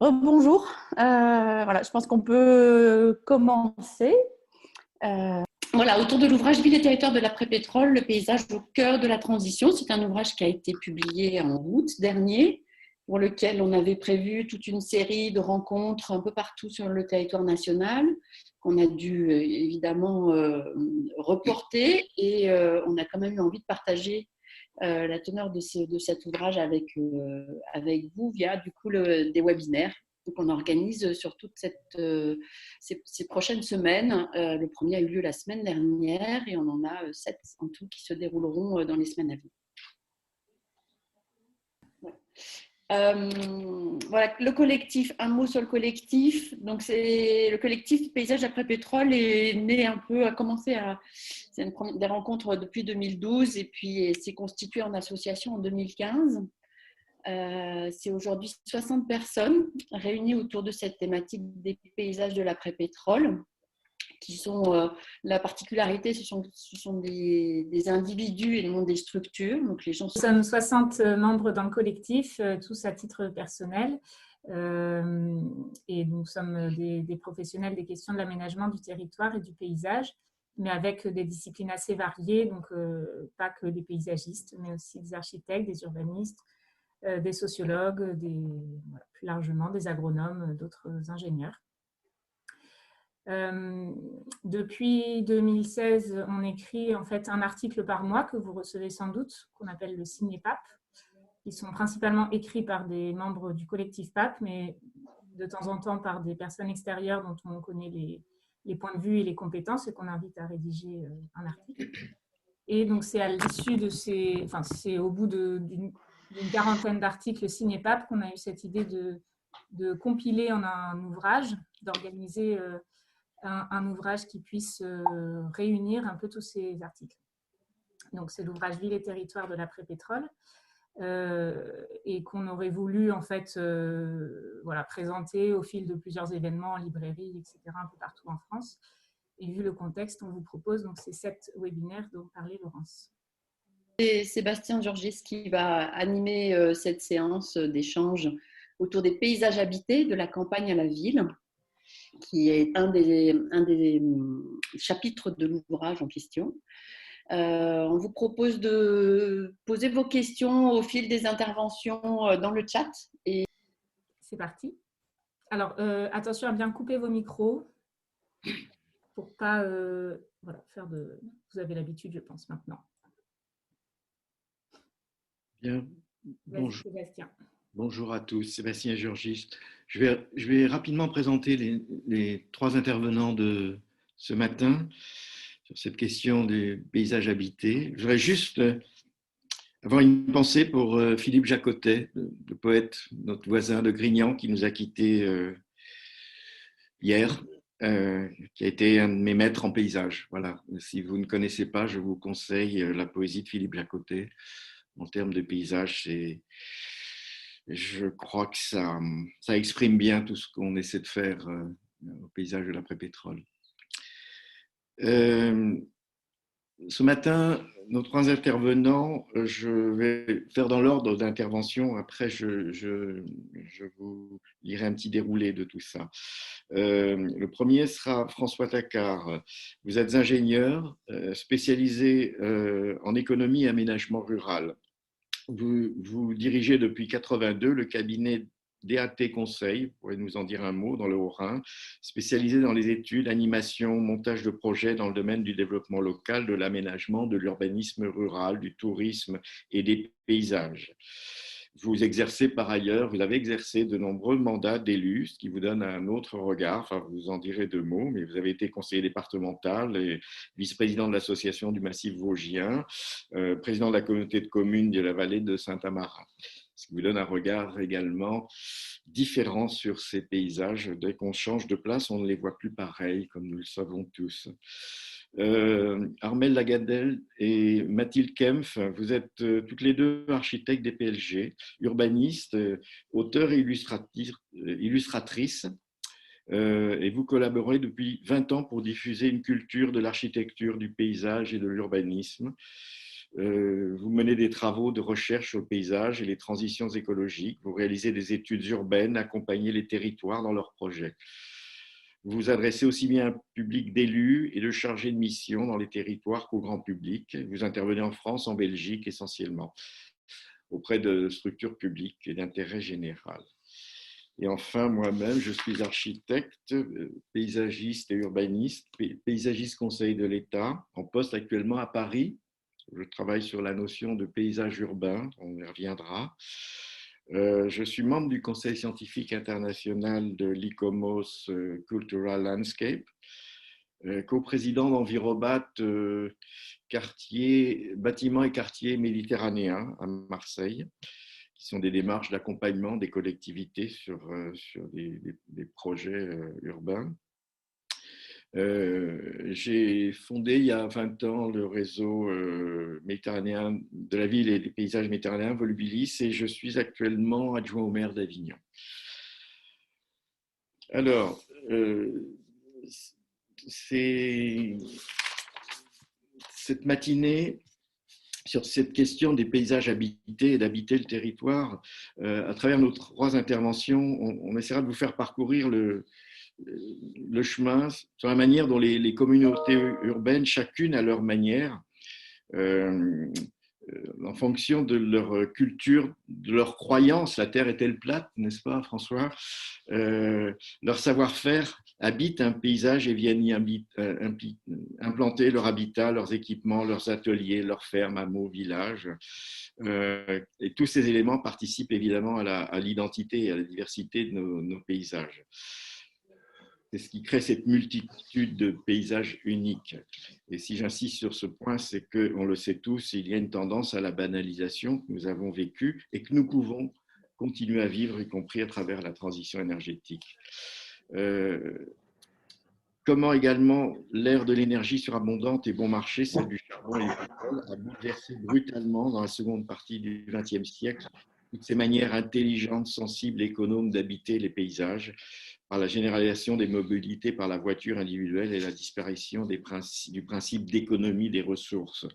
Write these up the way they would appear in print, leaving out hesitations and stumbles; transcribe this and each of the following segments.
Bonjour. Voilà, je pense qu'on peut commencer. Voilà, autour de l'ouvrage Ville et territoire de l'après-pétrole, le paysage au cœur de la transition. C'est un ouvrage qui a été publié en août dernier, pour lequel on avait prévu toute une série de rencontres un peu partout sur le territoire national, qu'on a dû évidemment reporter, et on a quand même eu envie de partager la teneur de cet ouvrage avec vous via du coup des webinaires qu'on organise sur toute ces prochaines semaines. Le premier a eu lieu la semaine dernière et on en a 7 en tout qui se dérouleront dans les semaines à venir. Ouais. Voilà, le collectif, un mot sur le collectif. Donc, c'est le collectif Paysage après pétrole est né un peu, a commencé à. C'est des rencontres depuis 2012 et puis s'est constitué en association en 2015. C'est aujourd'hui 60 personnes réunies autour de cette thématique des paysages de l'après-pétrole, qui sont la particularité, ce sont des individus et non des structures. Donc les gens Nous sommes 60 membres dans le collectif, tous à titre personnel. Et nous sommes des professionnels des questions de l'aménagement du territoire et du paysage, mais avec des disciplines assez variées, donc pas que des paysagistes, mais aussi des architectes, des urbanistes, des sociologues, plus largement des agronomes, d'autres ingénieurs. Depuis 2016, on écrit en fait un article par mois que vous recevez sans doute, qu'on appelle le Signé Pape. Ils sont principalement écrits par des membres du collectif Pape, mais de temps en temps par des personnes extérieures dont on connaît les points de vue et les compétences et qu'on invite à rédiger un article. Et donc c'est à l'issue de c'est au bout d'une quarantaine d'articles Signé Pape qu'on a eu cette idée de compiler en un ouvrage, d'organiser un ouvrage qui puisse réunir un peu tous ces articles. Donc, c'est l'ouvrage Ville et territoire de l'après-pétrole et qu'on aurait voulu en fait présenter au fil de plusieurs événements en librairie, etc., un peu partout en France. Et vu le contexte, on vous propose donc ces 7 webinaires dont parlait Laurence. C'est Sébastien Georgis qui va animer cette séance d'échange autour des paysages habités, de la campagne à la ville, qui est un des chapitres de l'ouvrage en question. On vous propose de poser vos questions au fil des interventions dans le chat. Et... C'est parti. Alors, attention à bien couper vos micros pour pas faire de... Vous avez l'habitude, je pense, maintenant. Bien. Bonjour. Sébastien. Bonjour à tous, Sébastien Georgis. Je vais rapidement présenter les 3 intervenants de ce matin sur cette question des paysages habités. Je voudrais juste avoir une pensée pour Philippe Jacotet, le poète, notre voisin de Grignan, qui nous a quittés hier, qui a été un de mes maîtres en paysage. Voilà. Si vous ne connaissez pas, je vous conseille la poésie de Philippe Jacotet. En termes de paysage, je crois que ça exprime bien tout ce qu'on essaie de faire au paysage de l'après-pétrole. Ce matin, nos 3 intervenants, je vais faire dans l'ordre d'intervention. Après, je vous lirai un petit déroulé de tout ça. Le premier sera François Tacquart. Vous êtes ingénieur spécialisé en économie et aménagement rural. Vous dirigez depuis 82 le cabinet DAT Conseil, vous pourrez nous en dire un mot, dans le Haut-Rhin, spécialisé dans les études, animation, montage de projets dans le domaine du développement local, de l'aménagement, de l'urbanisme rural, du tourisme et des paysages. Vous exercez par ailleurs, vous avez exercé de nombreux mandats d'élus, ce qui vous donne un autre regard, enfin vous en direz 2 mots, mais vous avez été conseiller départemental et vice-président de l'association du Massif Vosgien, président de la communauté de communes de la vallée de Saint-Amarin, ce qui vous donne un regard également différent sur ces paysages. Dès qu'on change de place, on ne les voit plus pareils, comme nous le savons tous. Armelle Lagadelle et Mathilde Kempf, vous êtes toutes les 2 architectes des PLG, urbanistes, auteurs et illustratrices, et vous collaborez depuis 20 ans pour diffuser une culture de l'architecture, du paysage et de l'urbanisme. Vous menez des travaux de recherche sur le paysage et les transitions écologiques. Vous réalisez des études urbaines, accompagnez les territoires dans leurs projets. Vous vous adressez aussi bien à un public d'élus et de chargés de mission dans les territoires qu'au grand public. Vous intervenez en France, en Belgique essentiellement, auprès de structures publiques et d'intérêt général. Et enfin, moi-même, je suis architecte, paysagiste et urbaniste, paysagiste conseil de l'État, en poste actuellement à Paris. Je travaille sur la notion de paysage urbain, on y reviendra. Je suis membre du Conseil scientifique international de l'ICOMOS Cultural Landscape, coprésident d'Envirobat, bâtiments et quartiers méditerranéens à Marseille, qui sont des démarches d'accompagnement des collectivités sur des projets urbains. J'ai fondé il y a 20 ans le réseau méditerranéen de la ville et des paysages méditerranéens, Volubilis, et je suis actuellement adjoint au maire d'Avignon. Alors, cette matinée, sur cette question des paysages habités et d'habiter le territoire, à travers nos 3 interventions, on essaiera de vous faire parcourir le chemin sur la manière dont les communautés urbaines, chacune à leur manière, en fonction de leur culture, de leur croyance, la terre est-elle plate, n'est-ce pas François, leur savoir-faire, habitent un paysage et viennent y implanter leur habitat, leurs équipements, leurs ateliers, leurs fermes, hameaux, villages. Et tous ces éléments participent évidemment à l'identité et à la diversité de nos paysages. C'est ce qui crée cette multitude de paysages uniques. Et si j'insiste sur ce point, c'est qu'on le sait tous, il y a une tendance à la banalisation que nous avons vécue et que nous pouvons continuer à vivre, y compris à travers la transition énergétique. Comment également l'ère de l'énergie surabondante et bon marché, celle du charbon et du pétrole, a bouleversé brutalement dans la seconde partie du XXe siècle toutes ces manières intelligentes, sensibles, économes d'habiter les paysages, par la généralisation des mobilités par la voiture individuelle et la disparition du principe d'économie des ressources.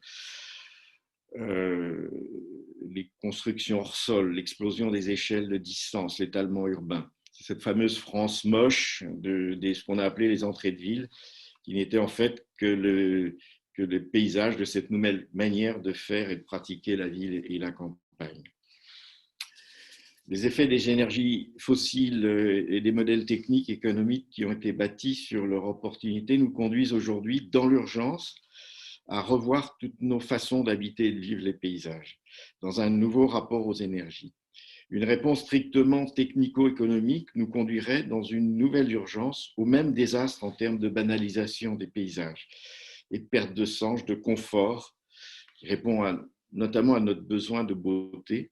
Les constructions hors sol, l'explosion des échelles de distance, l'étalement urbain. C'est cette fameuse France moche de ce qu'on a appelé les entrées de ville, qui n'était en fait que le paysage de cette nouvelle manière de faire et de pratiquer la ville et la campagne. Les effets des énergies fossiles et des modèles techniques et économiques qui ont été bâtis sur leur opportunité nous conduisent aujourd'hui, dans l'urgence, à revoir toutes nos façons d'habiter et de vivre les paysages, dans un nouveau rapport aux énergies. Une réponse strictement technico-économique nous conduirait dans une nouvelle urgence au même désastre en termes de banalisation des paysages et de perte de sens, de confort, qui répond notamment à notre besoin de beauté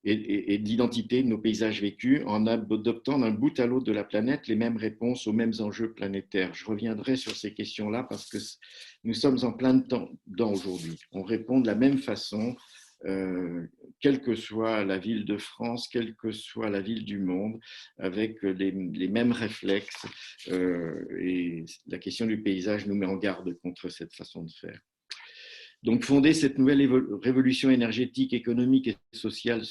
et d'identité de nos paysages vécus en adoptant d'un bout à l'autre de la planète les mêmes réponses aux mêmes enjeux planétaires. Je reviendrai sur ces questions-là parce que nous sommes en plein dedans aujourd'hui. On répond de la même façon, quelle que soit la ville de France, quelle que soit la ville du monde, avec les mêmes réflexes. Et la question du paysage nous met en garde contre cette façon de faire. Donc, fonder cette nouvelle révolution énergétique, économique et sociale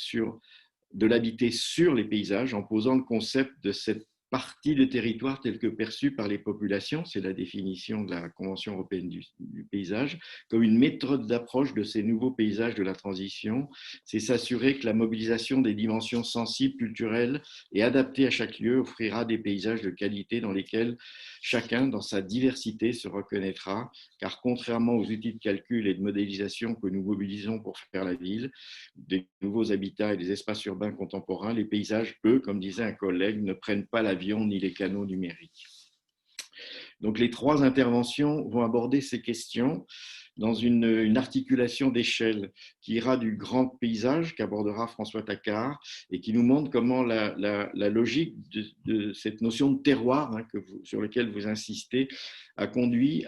de l'habiter sur les paysages en posant le concept de cette partie de territoire telle que perçue par les populations, c'est la définition de la Convention européenne du paysage, comme une méthode d'approche de ces nouveaux paysages de la transition, c'est s'assurer que la mobilisation des dimensions sensibles, culturelles et adaptées à chaque lieu offrira des paysages de qualité dans lesquels chacun, dans sa diversité, se reconnaîtra, car contrairement aux outils de calcul et de modélisation que nous mobilisons pour faire la ville, des nouveaux habitats et des espaces urbains contemporains, les paysages, eux, comme disait un collègue, ne prennent pas l'avion ni les canaux numériques. Donc les 3 interventions vont aborder ces questions dans une articulation d'échelle qui ira du grand paysage qu'abordera François Taccard et qui nous montre comment la logique de cette notion de terroir sur laquelle vous insistez a conduit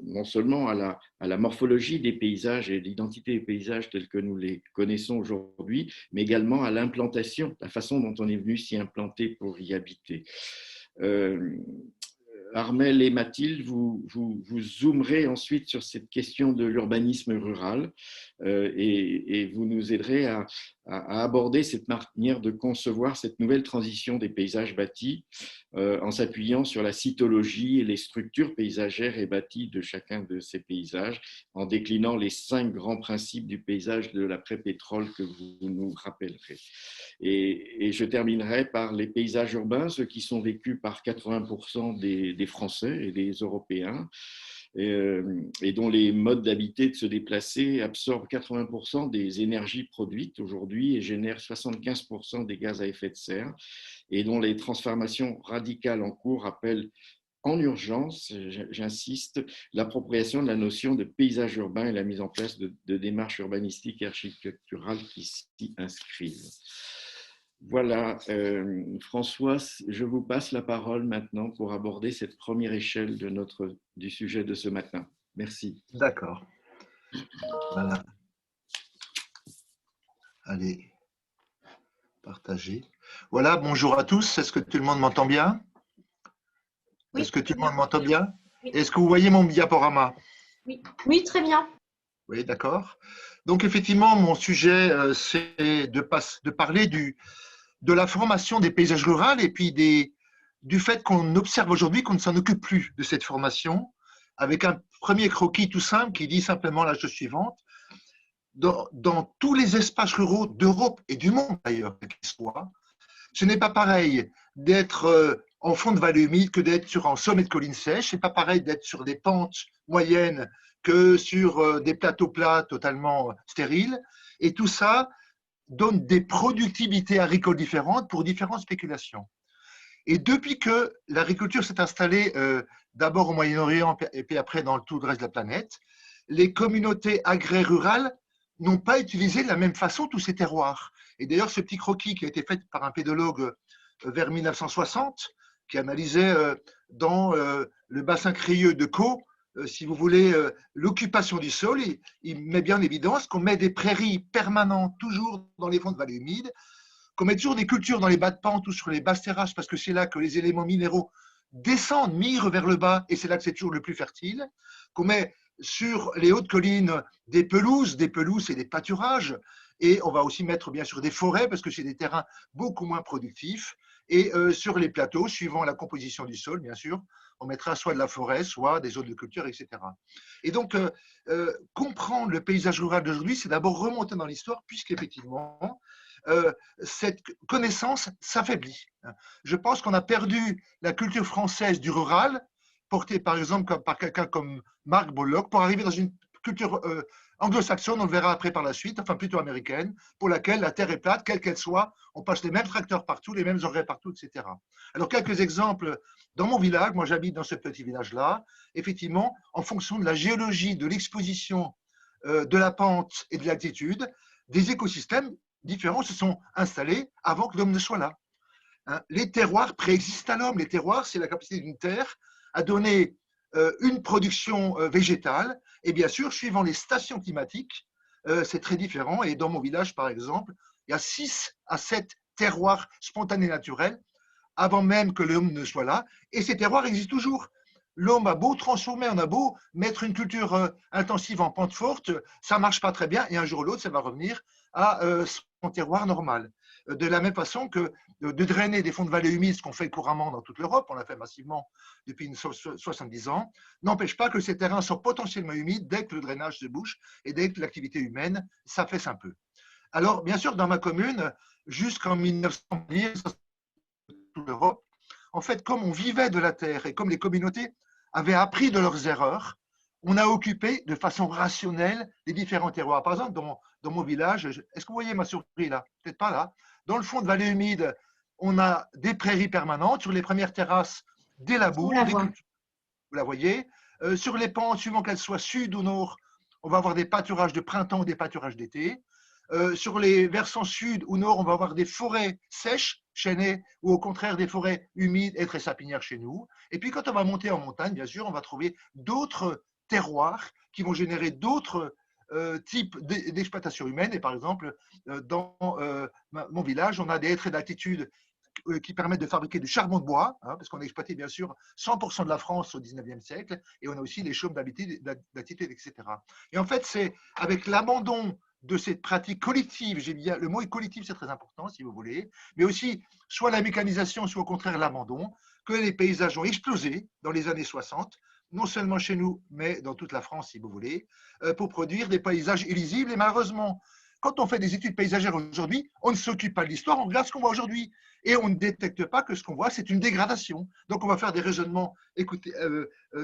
non seulement à la morphologie des paysages et l'identité des paysages tels que nous les connaissons aujourd'hui, mais également à l'implantation, la façon dont on est venu s'y implanter pour y habiter. Armelle et Mathilde, vous zoomerez ensuite sur cette question de l'urbanisme rural et vous nous aiderez à aborder cette manière de concevoir cette nouvelle transition des paysages bâtis en s'appuyant sur la cytologie et les structures paysagères et bâties de chacun de ces paysages, en déclinant les 5 grands principes du paysage de l'après-pétrole que vous nous rappellerez. Et je terminerai par les paysages urbains, ceux qui sont vécus par 80% des Français et des Européens, et dont les modes d'habiter, de se déplacer, absorbent 80% des énergies produites aujourd'hui et génèrent 75% des gaz à effet de serre, et dont les transformations radicales en cours appellent en urgence, j'insiste, l'appropriation de la notion de paysage urbain et la mise en place de démarches urbanistiques et architecturales qui s'y inscrivent. Voilà, François, je vous passe la parole maintenant pour aborder cette première échelle du sujet de ce matin. Merci. D'accord. Voilà. Allez, partager. Voilà, bonjour à tous. Est-ce que tout le monde m'entend bien? Oui. Est-ce que tout le monde m'entend bien? Oui. Est-ce que vous voyez mon diaporama? Oui, oui, très bien. Oui, d'accord. Donc, effectivement, mon sujet, c'est de parler de la formation des paysages ruraux et puis du fait qu'on observe aujourd'hui qu'on ne s'en occupe plus de cette formation, avec un premier croquis tout simple qui dit simplement la chose suivante. Dans tous les espaces ruraux d'Europe et du monde d'ailleurs, qu'ils soient, ce n'est pas pareil d'être en fond de vallée humide que d'être en sommet de collines sèches. Ce n'est pas pareil d'être sur des pentes moyennes que sur des plateaux plats totalement stériles. Et tout ça donne des productivités agricoles différentes pour différentes spéculations. Et depuis que l'agriculture s'est installée d'abord au Moyen-Orient et puis après dans tout le reste de la planète, les communautés agraires rurales n'ont pas utilisé de la même façon tous ces terroirs. Et d'ailleurs, ce petit croquis qui a été fait par un pédologue vers 1960, qui analysait dans le bassin crayeux de Caux, si vous voulez, l'occupation du sol, il met bien en évidence qu'on met des prairies permanentes toujours dans les fonds de vallées humides, qu'on met toujours des cultures dans les bas de pente ou sur les basses terrasses parce que c'est là que les éléments minéraux descendent, migrent vers le bas et c'est là que c'est toujours le plus fertile, qu'on met sur les hautes collines des pelouses et des pâturages, et on va aussi mettre bien sûr des forêts parce que c'est des terrains beaucoup moins productifs, et sur les plateaux, suivant la composition du sol, bien sûr, on mettra soit de la forêt, soit des zones de culture, etc. Et donc, comprendre le paysage rural d'aujourd'hui, c'est d'abord remonter dans l'histoire, puisqu'effectivement, cette connaissance s'affaiblit. Je pense qu'on a perdu la culture française du rural, portée par exemple par quelqu'un comme Mark Bullock, pour arriver dans une culture anglo-saxonne, on le verra après par la suite, enfin plutôt américaine, pour laquelle la terre est plate, quelle qu'elle soit, on passe les mêmes tracteurs partout, les mêmes engrais partout, etc. Alors, quelques exemples. Dans mon village, moi j'habite dans ce petit village-là, effectivement, en fonction de la géologie, de l'exposition, de la pente et de l'altitude, des écosystèmes différents se sont installés avant que l'homme ne soit là. Les terroirs préexistent à l'homme. Les terroirs, c'est la capacité d'une terre à donner une production végétale. Et bien sûr, suivant les stations climatiques, c'est très différent. Et dans mon village, par exemple, il y a 6 à 7 terroirs spontanés naturels avant même que l'homme ne soit là. Et ces terroirs existent toujours. L'homme a beau transformer, on a beau mettre une culture intensive en pente forte, ça ne marche pas très bien. Et un jour ou l'autre, ça va revenir à son terroir normal. De la même façon que de drainer des fonds de vallée humides, ce qu'on fait couramment dans toute l'Europe, on l'a fait massivement depuis 70 ans, n'empêche pas que ces terrains sont potentiellement humides dès que le drainage se bouche et dès que l'activité humaine s'affaisse un peu. Alors, bien sûr, dans ma commune, jusqu'en 1910, toute l'Europe, en fait, comme on vivait de la terre et comme les communautés avaient appris de leurs erreurs, on a occupé de façon rationnelle les différents terroirs. Par exemple, dans mon village, est-ce que vous voyez ma souris là? Peut-être pas là. Dans le fond de vallée humide, on a des prairies permanentes. Sur les premières terrasses, des labours. Vous la voyez. Sur les pentes, suivant qu'elles soient sud ou nord, on va avoir des pâturages de printemps ou des pâturages d'été. Sur les versants sud ou nord, on va avoir des forêts sèches, chênées, ou au contraire des forêts humides et très sapinières chez nous. Et puis quand on va monter en montagne, bien sûr, on va trouver d'autres terroirs qui vont générer d'autres types d'exploitation humaine. Et par exemple, dans mon village, on a des haies d'altitude qui permettent de fabriquer du charbon de bois, hein, parce qu'on a exploité bien sûr 100% de la France au 19e siècle, et on a aussi les chaumes d'altitude, etc. Et en fait, c'est avec l'abandon de cette pratique collective, j'ai bien, le mot est collectif, c'est très important si vous voulez, mais aussi soit la mécanisation, soit au contraire l'abandon, que les paysages ont explosé dans les années 60, non seulement chez nous, mais dans toute la France si vous voulez, pour produire des paysages illisibles. Et malheureusement, quand on fait des études paysagères aujourd'hui, on ne s'occupe pas de l'histoire, on regarde ce qu'on voit aujourd'hui. Et on ne détecte pas que ce qu'on voit, c'est une dégradation. Donc on va faire des raisonnements, écoutez,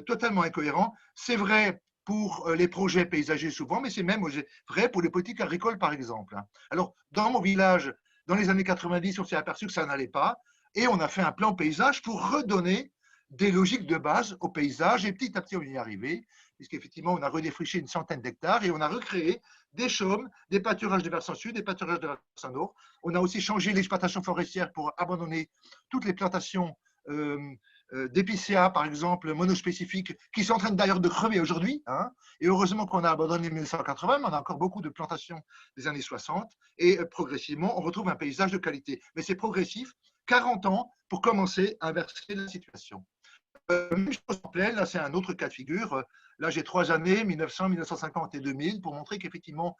totalement incohérents. C'est vrai pour les projets paysagers souvent, mais c'est même vrai pour les politiques agricoles, par exemple. Alors, dans mon village, dans les années 90, on s'est aperçu que ça n'allait pas, et on a fait un plan paysage pour redonner des logiques de base au paysage, et petit à petit, on y est arrivé, puisqu'effectivement, on a redéfriché une centaine d'hectares, et on a recréé des chaumes, des pâturages de versant sud, des pâturages de versant nord. On a aussi changé l'exploitation forestière pour abandonner toutes les plantations d'épicéas, par exemple, monospécifiques, qui sont en train d'ailleurs de crever aujourd'hui. Hein, et heureusement qu'on a abandonné 1980, mais on a encore beaucoup de plantations des années 60. Et progressivement, on retrouve un paysage de qualité. Mais c'est progressif, 40 ans pour commencer à inverser la situation. Même chose en plaine, là c'est un autre cas de figure. Là j'ai 3 années, 1900, 1950 et 2000, pour montrer qu'effectivement,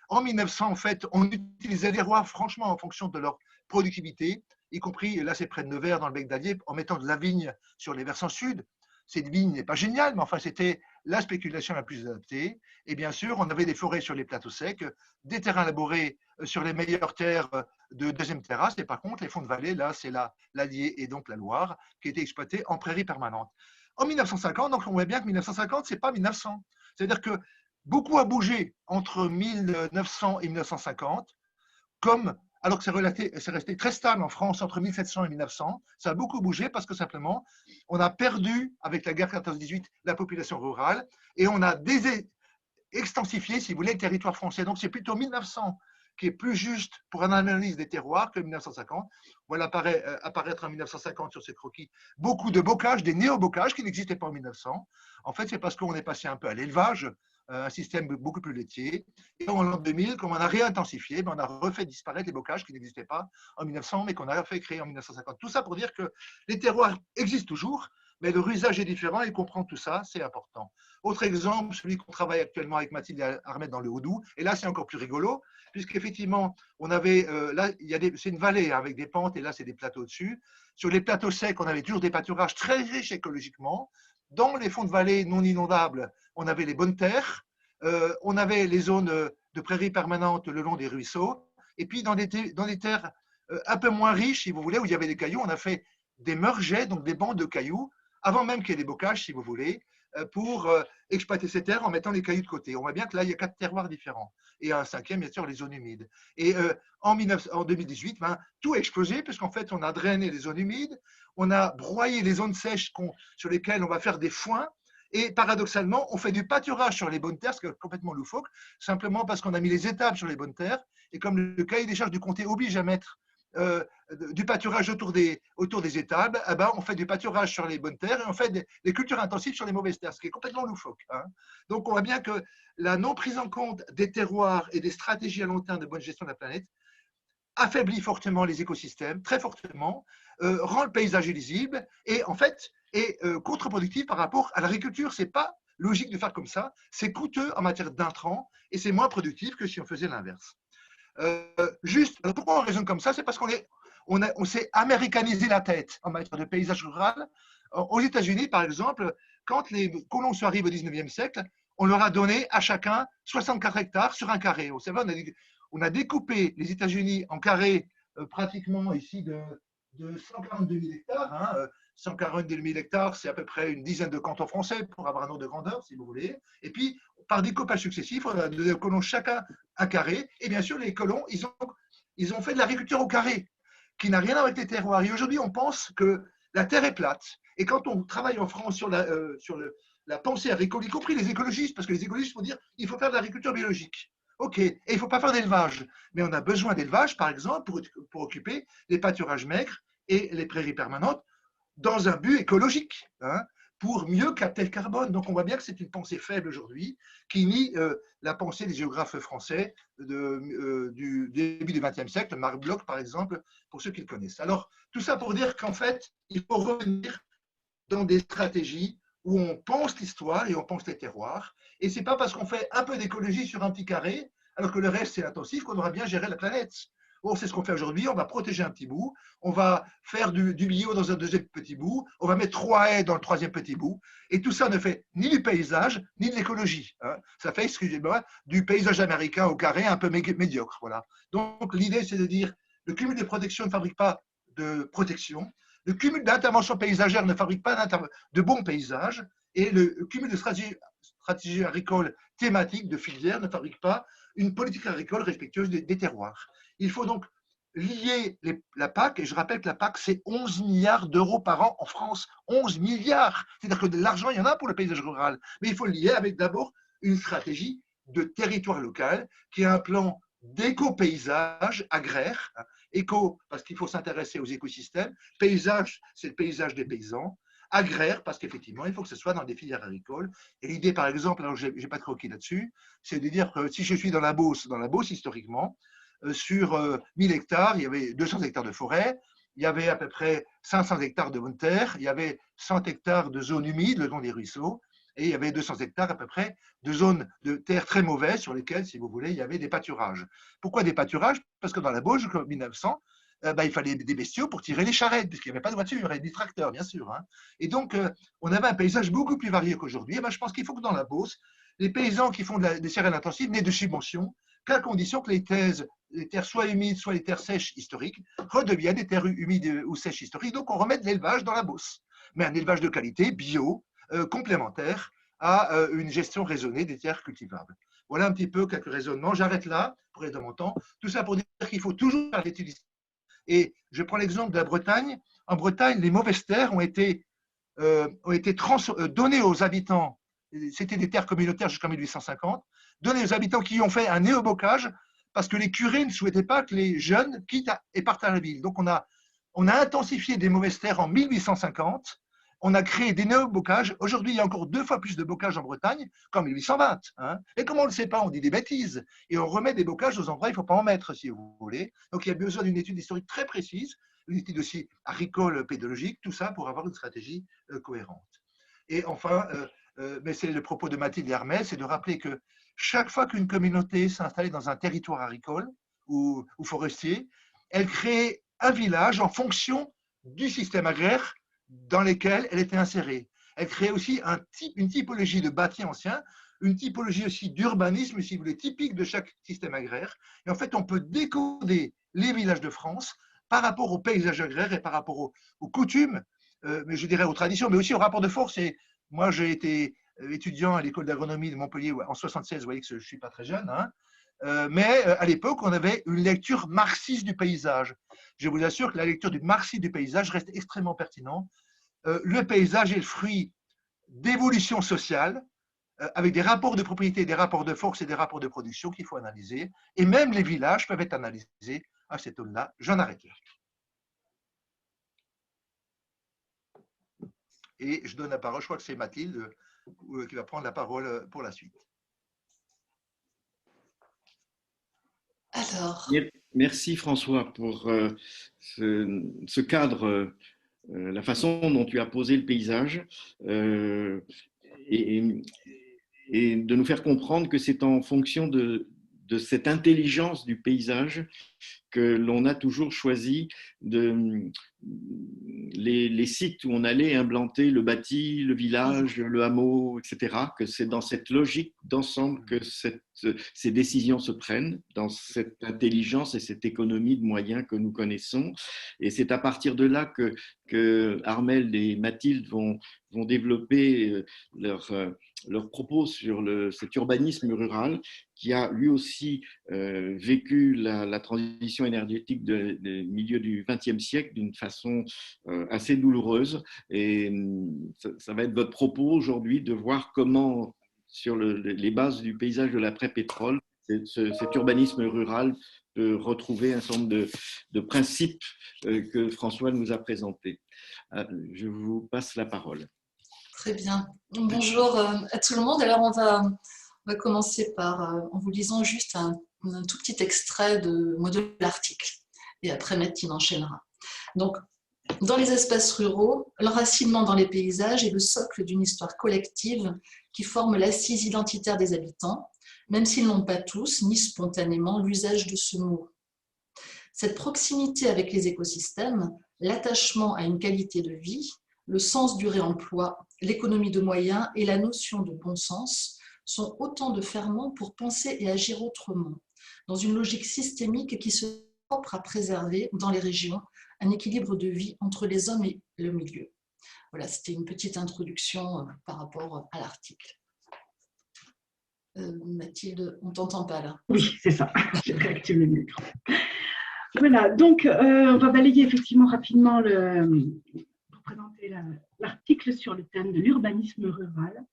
en 1900, en fait, on utilisait les terroirs franchement en fonction de leur productivité, y compris, là c'est près de Nevers, dans le Bec d'Allier, en mettant de la vigne sur les versants sud. Cette vigne n'est pas géniale, mais enfin c'était la spéculation la plus adaptée. Et bien sûr, on avait des forêts sur les plateaux secs, des terrains labourés sur les meilleures terres de deuxième terrasse. Et par contre, les fonds de vallée, là, c'est l'Allier et donc la Loire, qui étaient exploités en prairie permanente. En 1950, donc on voit bien que 1950, c'est pas 1900. C'est-à-dire que beaucoup a bougé entre 1900 et 1950, alors que c'est resté très stable en France entre 1700 et 1900. Ça a beaucoup bougé parce que simplement, on a perdu, avec la guerre 14-18, la population rurale et on a extensifié, si vous voulez, le territoire français. Donc, c'est plutôt 1900 qui est plus juste pour une analyse des terroirs que 1950. Voilà apparaître en 1950 sur ces croquis beaucoup de bocages, des néo-bocages qui n'existaient pas en 1900. En fait, c'est parce qu'on est passé un peu à l'élevage, un système beaucoup plus laitier. Et en l'an 2000, comme on a réintensifié, on a refait disparaître les bocages qui n'existaient pas en 1900, mais qu'on a fait créer en 1950. Tout ça pour dire que les terroirs existent toujours, mais leur usage est différent et comprendre tout ça, c'est important. Autre exemple, celui qu'on travaille actuellement avec Mathilde Armet dans le Haut-Doubs, et là c'est encore plus rigolo, puisqu'effectivement, on avait, là, c'est une vallée avec des pentes, et là c'est des plateaux dessus. Sur les plateaux secs, on avait toujours des pâturages très riches écologiquement. Dans les fonds de vallée non inondables, on avait les bonnes terres, on avait les zones de prairies permanentes le long des ruisseaux, et puis dans des terres un peu moins riches, si vous voulez, où il y avait des cailloux, on a fait des meurgets, donc des bancs de cailloux, avant même qu'il y ait des bocages, si vous voulez, pour exploiter ces terres en mettant les cailloux de côté. On voit bien que là, il y a 4 terroirs différents. Et un cinquième, bien sûr, les zones humides. Et en 2018, tout a explosé, puisqu'en fait, on a drainé les zones humides, on a broyé les zones sèches sur lesquelles on va faire des foins, et paradoxalement, on fait du pâturage sur les bonnes terres, ce qui est complètement loufoque, simplement parce qu'on a mis les étables sur les bonnes terres, et comme le cahier des charges du comté oblige à mettre du pâturage autour des étables, eh ben, on fait du pâturage sur les bonnes terres et on fait des cultures intensives sur les mauvaises terres, ce qui est complètement loufoque. Hein. Donc on voit bien que la non prise en compte des terroirs et des stratégies à long terme de bonne gestion de la planète affaiblit fortement les écosystèmes, très fortement, rend le paysage illisible et en fait est contre-productif par rapport à l'agriculture. C'est pas logique de faire comme ça, c'est coûteux en matière d'intrants et c'est moins productif que si on faisait l'inverse. Juste, pourquoi on raisonne comme ça? C'est parce qu'on s'est américanisé la tête en matière de paysage rural. Aux États-Unis, par exemple, quand les colons sont arrivés au 19e siècle, on leur a donné à chacun 64 hectares sur un carré. Vous savez, on a découpé les États-Unis en carrés pratiquement ici de 142 000 hectares. Hein, 142 000 hectares, c'est à peu près une dizaine de cantons français pour avoir un ordre de grandeur, si vous voulez. Et puis, par découpage successif, on a donné aux colons chacun un carré. Et bien sûr, les colons, ils ont fait de l'agriculture au carré, qui n'a rien à voir avec les terroirs. Et aujourd'hui, on pense que la terre est plate. Et quand on travaille en France sur la pensée agricole, y compris les écologistes, parce que les écologistes vont dire qu'il faut faire de l'agriculture biologique. OK, et il ne faut pas faire d'élevage. Mais on a besoin d'élevage, par exemple, pour occuper les pâturages maigres et les prairies permanentes, dans un but écologique, hein, pour mieux capter le carbone. Donc on voit bien que c'est une pensée faible aujourd'hui qui nie la pensée des géographes français du début du XXe siècle, Marc Bloch par exemple, pour ceux qui le connaissent. Alors tout ça pour dire qu'en fait, il faut revenir dans des stratégies où on pense l'histoire et on pense les terroirs. Et ce n'est pas parce qu'on fait un peu d'écologie sur un petit carré, alors que le reste c'est intensif, qu'on aura bien géré la planète. Or, c'est ce qu'on fait aujourd'hui, on va protéger un petit bout, on va faire du bio dans un deuxième petit bout, on va mettre 3 haies dans le troisième petit bout, et tout ça ne fait ni du paysage, ni de l'écologie. Hein. Ça fait, excusez-moi, du paysage américain au carré un peu médiocre. Voilà. Donc, l'idée, c'est de dire, le cumul de protection ne fabrique pas de protection, le cumul d'interventions paysagères ne fabrique pas de bons paysages, et le cumul de stratégies agricoles thématiques de filières ne fabrique pas une politique agricole respectueuse des terroirs. Il faut donc lier la PAC, et je rappelle que la PAC, c'est 11 milliards d'euros par an en France. 11 milliards. C'est-à-dire que de l'argent, il y en a pour le paysage rural. Mais il faut le lier avec d'abord une stratégie de territoire local qui est un plan d'éco-paysage agraire. Éco, parce qu'il faut s'intéresser aux écosystèmes. Paysage, c'est le paysage des paysans. Agraire, parce qu'effectivement, il faut que ce soit dans des filières agricoles. Et l'idée, par exemple, alors je n'ai pas de croquis là-dessus, c'est de dire que si je suis dans la Beauce historiquement, sur 1000 hectares, il y avait 200 hectares de forêt, il y avait à peu près 500 hectares de bonne terre, il y avait 100 hectares de zones humides, le long des ruisseaux, et il y avait 200 hectares à peu près de zones de terre très mauvaises sur lesquelles, si vous voulez, il y avait des pâturages. Pourquoi des pâturages? Parce que dans la Beauce, en 1900, il fallait des bestiaux pour tirer les charrettes, puisqu'il n'y avait pas de voiture, il y avait des tracteurs, bien sûr. Hein. Et donc, on avait un paysage beaucoup plus varié qu'aujourd'hui. Je pense qu'il faut que dans la Beauce, les paysans qui font des céréales intensives n'aient de subventions qu'à condition que les terres soit humides, soit les terres sèches historiques, redeviennent des terres humides ou sèches historiques. Donc, on remet de l'élevage dans la Beauce. Mais un élevage de qualité, bio, complémentaire à une gestion raisonnée des terres cultivables. Voilà un petit peu quelques raisonnements. J'arrête là pour rester dans mon temps. Tout ça pour dire qu'il faut toujours faire l'étude. Et je prends l'exemple de la Bretagne. En Bretagne, les mauvaises terres ont été données aux habitants. C'était des terres communautaires jusqu'en 1850, données aux habitants qui ont fait un néobocage parce que les curés ne souhaitaient pas que les jeunes quittent et partent à la ville. Donc, on a intensifié des mauvaises terres en 1850. On a créé des néobocages. Aujourd'hui, il y a encore 2 fois plus de bocages en Bretagne qu'en 1820. Hein. Et comme on ne le sait pas, on dit des bêtises. Et on remet des bocages aux endroits où il ne faut pas en mettre, si vous voulez. Donc, il y a besoin d'une étude historique très précise, une étude aussi agricole, pédologique, tout ça pour avoir une stratégie cohérente. Et enfin, mais c'est le propos de Mathilde Hermès, c'est de rappeler que chaque fois qu'une communauté s'est installée dans un territoire agricole ou forestier, elle crée un village en fonction du système agraire dans lequel elle était insérée. Elle crée aussi une typologie de bâti ancien, une typologie aussi d'urbanisme, si vous voulez, typique de chaque système agraire. Et en fait, on peut décoder les villages de France par rapport au paysage agraire et par rapport aux coutumes, mais je dirais aux traditions, mais aussi au rapport de force. Et moi, j'ai été étudiant à l'école d'agronomie de Montpellier en 76, vous voyez que je ne suis pas très jeune, hein. Mais à l'époque, on avait une lecture marxiste du paysage. Je vous assure que la lecture du marxiste du paysage reste extrêmement pertinente. Le paysage est le fruit d'évolution sociale, avec des rapports de propriété, des rapports de force et des rapports de production qu'il faut analyser. Et même les villages peuvent être analysés à cet homme-là. J'en arrête là. Et je donne la parole, je crois que c'est Mathilde qui va prendre la parole pour la suite. Alors. Merci François pour ce cadre, la façon dont tu as posé le paysage et de nous faire comprendre que c'est en fonction de cette intelligence du paysage que l'on a toujours choisi les sites où on allait implanter le bâti, le village, le hameau, etc. Que c'est dans cette logique d'ensemble que ces décisions se prennent, dans cette intelligence et cette économie de moyens que nous connaissons. Et c'est à partir de là que Armelle et Mathilde vont développer leurs propos sur cet urbanisme rural qui a lui aussi vécu la transition énergétique du milieu du XXe siècle d'une façon assez douloureuse. Et ça va être votre propos aujourd'hui de voir comment, sur les bases du paysage de l'après-pétrole, cet urbanisme rural peut retrouver un certain nombre de principes que François nous a présentés. Je vous passe la parole. Très bien. Bonjour à tout le monde. Alors, on va commencer en vous lisant juste un tout petit extrait de l'article. Et après, Mathilde enchaînera. Donc, dans les espaces ruraux, l'enracinement dans les paysages est le socle d'une histoire collective qui forme l'assise identitaire des habitants, même s'ils n'ont pas tous, ni spontanément, l'usage de ce mot. Cette proximité avec les écosystèmes, l'attachement à une qualité de vie, le sens du réemploi, l'économie de moyens et la notion de bon sens sont autant de ferments pour penser et agir autrement, dans une logique systémique qui se propre à préserver dans les régions un équilibre de vie entre les hommes et le milieu. Voilà, c'était une petite introduction par rapport à l'article. Mathilde, on ne t'entend pas là. Oui, c'est ça, j'ai réactivé le micro. Voilà, donc on va balayer effectivement rapidement pour présenter l'article sur le thème de l'urbanisme rural.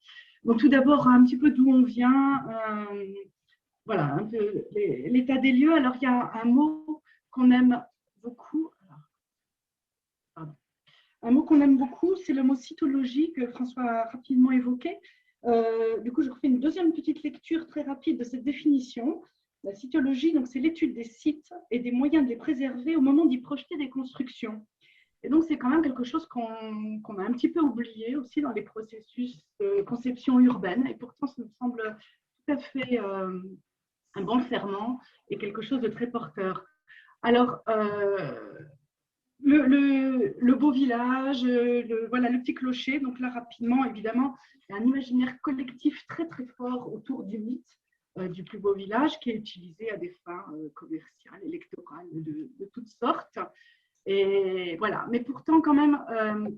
Donc tout d'abord, un petit peu d'où on vient, voilà, un peu l'état des lieux. Alors il y a un mot qu'on aime beaucoup. Un mot qu'on aime beaucoup, c'est le mot cytologie que François a rapidement évoqué. Du coup, je refais une deuxième petite lecture très rapide de cette définition. La cytologie, donc, c'est l'étude des sites et des moyens de les préserver au moment d'y projeter des constructions. Et donc, c'est quand même quelque chose qu'on a un petit peu oublié aussi dans les processus de conception urbaine. Et pourtant, ça me semble tout à fait un bon ferment et quelque chose de très porteur. Alors, le beau village, voilà, le petit clocher. Donc là, rapidement, évidemment, il y a un imaginaire collectif très, très fort autour du mythe du plus beau village qui est utilisé à des fins commerciales, électorales, de toutes sortes. Et voilà. Mais pourtant, quand même, il ne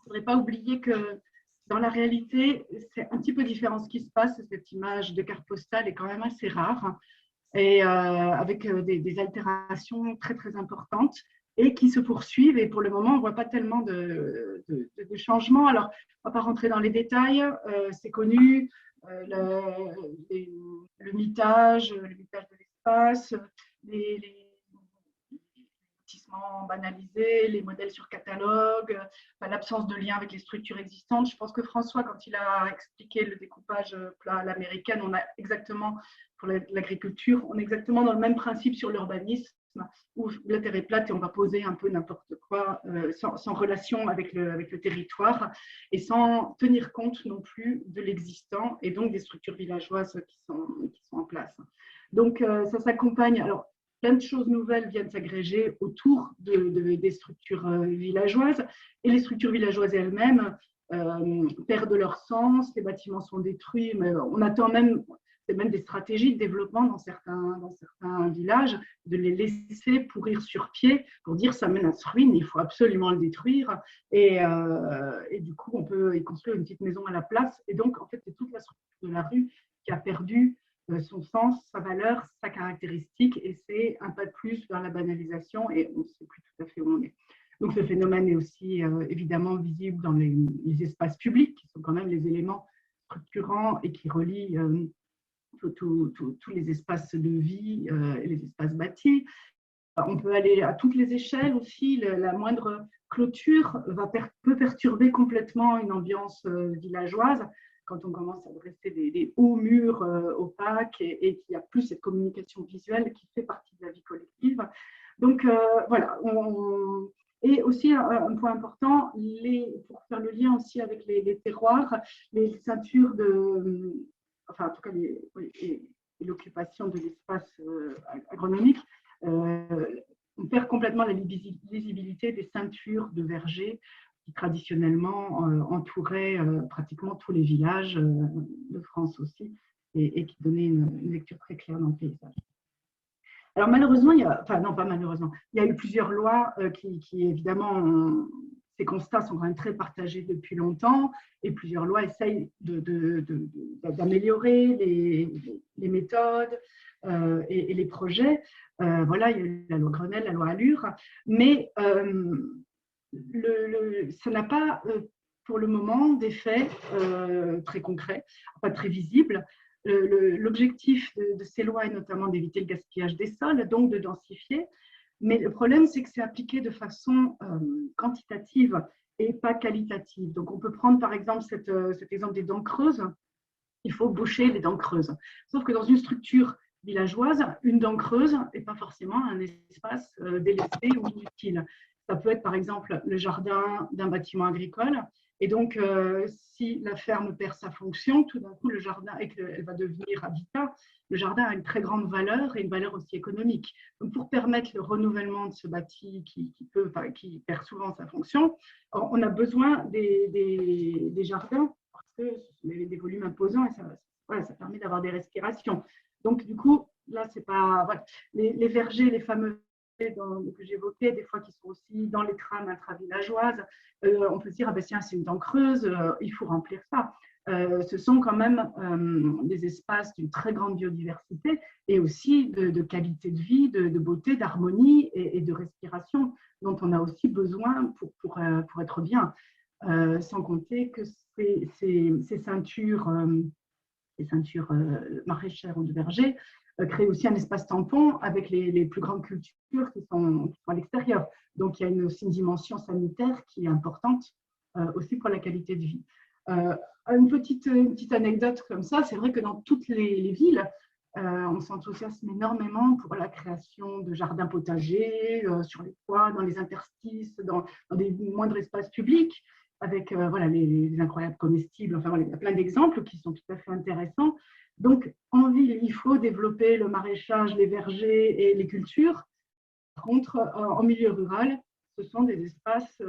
faudrait pas oublier que dans la réalité, c'est un petit peu différent ce qui se passe. Cette image de carte postale est quand même assez rare et avec des altérations très, très importantes et qui se poursuivent. Et pour le moment, on ne voit pas tellement de changements. Alors, on ne va pas rentrer dans les détails, c'est connu, le mitage de l'espace, les lotissements banalisés, les modèles sur catalogue, l'absence de lien avec les structures existantes. Je pense que François, quand il a expliqué le découpage plat à l'américaine, on a exactement, pour l'agriculture, on est exactement dans le même principe sur l'urbanisme, où la terre est plate et on va poser un peu n'importe quoi sans relation avec le territoire et sans tenir compte non plus de l'existant et donc des structures villageoises qui sont en place. Donc ça s'accompagne, alors plein de choses nouvelles viennent s'agréger autour des structures villageoises et les structures villageoises elles-mêmes perdent leur sens, les bâtiments sont détruits, mais on attend même... C'est même des stratégies de développement dans certains villages, de les laisser pourrir sur pied pour dire ça mène à se ruine, il faut absolument le détruire. Et du coup, on peut y construire une petite maison à la place. Et donc, en fait, c'est toute la structure de la rue qui a perdu son sens, sa valeur, sa caractéristique. Et c'est un pas de plus vers la banalisation et on ne sait plus tout à fait où on est. Donc, ce phénomène est aussi évidemment visible dans les espaces publics, qui sont quand même les éléments structurants et qui relient tous les espaces de vie et les espaces bâtis. On peut aller à toutes les échelles aussi. La moindre clôture peut perturber complètement une ambiance villageoise quand on commence à dresser des hauts murs opaques et qu'il n'y a plus cette communication visuelle qui fait partie de la vie collective. Donc voilà. Et aussi un point important, pour faire le lien aussi avec les terroirs, les ceintures de... enfin en tout cas l'occupation de l'espace agronomique, on perd complètement la lisibilité des ceintures de vergers qui traditionnellement entouraient pratiquement tous les villages de France aussi et qui donnaient une lecture très claire dans le paysage. Alors malheureusement, il y a eu plusieurs lois qui évidemment ces constats sont quand même très partagés depuis longtemps et plusieurs lois essayent d'améliorer les méthodes et les projets. Voilà, il y a eu la loi Grenelle, la loi Allure, mais ça n'a pas pour le moment d'effet très concret, pas très visible. L'objectif de ces lois est notamment d'éviter le gaspillage des sols, donc de densifier. Mais le problème, c'est que c'est appliqué de façon quantitative et pas qualitative. Donc, on peut prendre par exemple cet exemple des dents creuses. Il faut boucher les dents creuses. Sauf que dans une structure villageoise, une dent creuse n'est pas forcément un espace délaissé ou inutile. Ça peut être par exemple le jardin d'un bâtiment agricole. Et donc, si la ferme perd sa fonction, tout d'un coup, le jardin, et qu'elle va devenir habitat, le jardin a une très grande valeur et une valeur aussi économique. Donc, pour permettre le renouvellement de ce bâti qui perd souvent sa fonction, on a besoin des jardins parce que c'est des volumes imposants et ça permet d'avoir des respirations. Donc, du coup, là, c'est pas… Voilà. Les vergers, les fameux que j'évoquais, des fois qui sont aussi dans les trames intravillageoises, on peut se dire, ah ben tiens, c'est une dent creuse, il faut remplir ça. Ce sont quand même des espaces d'une très grande biodiversité et aussi de qualité de vie, de beauté, d'harmonie et de respiration dont on a aussi besoin pour être bien. Sans compter que ces ceintures maraîchères ou de verger créent aussi un espace tampon avec les plus grandes cultures qui sont à l'extérieur. Donc, il y a aussi une dimension sanitaire qui est importante aussi pour la qualité de vie. Une petite anecdote comme ça, c'est vrai que dans toutes les villes, on s'enthousiasme énormément pour la création de jardins potagers sur les toits, dans les interstices, dans des moindres espaces publics, avec les incroyables comestibles. Enfin, il y a plein d'exemples qui sont tout à fait intéressants. Donc, en ville, il faut développer le maraîchage, les vergers et les cultures. Par contre, en milieu rural, ce sont des espaces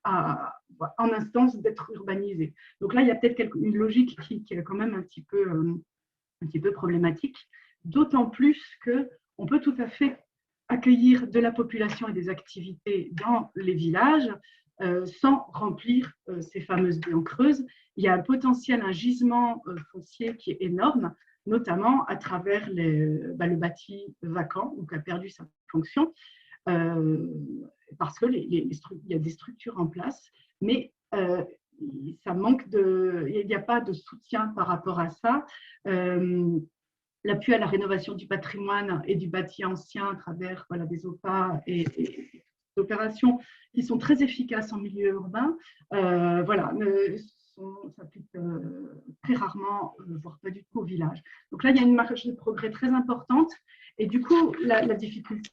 en instance d'être urbanisés. Donc là, il y a peut-être une logique qui est quand même un petit peu problématique, d'autant plus qu'on peut tout à fait accueillir de la population et des activités dans les villages sans remplir ces fameuses dents creuses. Il y a un potentiel, un gisement foncier qui est énorme, notamment à travers le bâti vacant, ou qui a perdu sa fonction, parce qu'il y a des structures en place, mais ça manque il n'y a pas de soutien par rapport à ça. L'appui à la rénovation du patrimoine et du bâti ancien à travers des OPA et opérations qui sont très efficaces en milieu urbain, s'appliquent très rarement, voire pas du tout au village. Donc là, il y a une marge de progrès très importante et du coup, la difficulté,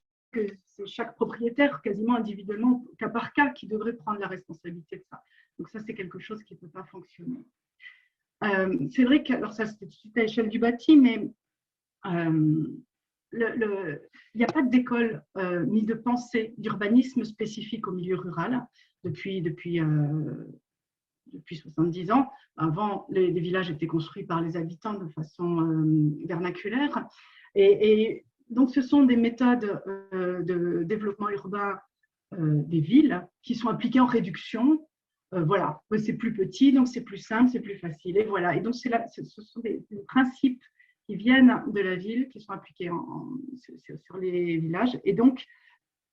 c'est chaque propriétaire, quasiment individuellement, cas par cas, qui devrait prendre la responsabilité de ça. Donc ça, c'est quelque chose qui ne peut pas fonctionner. C'est vrai que, alors ça, c'était tout de suite à l'échelle du bâti, mais il n'y a pas d'école ni de pensée d'urbanisme spécifique au milieu rural depuis 70 ans. Avant, les villages étaient construits par les habitants de façon vernaculaire. Et donc, ce sont des méthodes de développement urbain des villes qui sont appliquées en réduction. C'est plus petit, donc c'est plus simple, c'est plus facile. Et voilà. Et donc, ce sont des principes qui viennent de la ville, qui sont appliqués sur les villages. Et donc,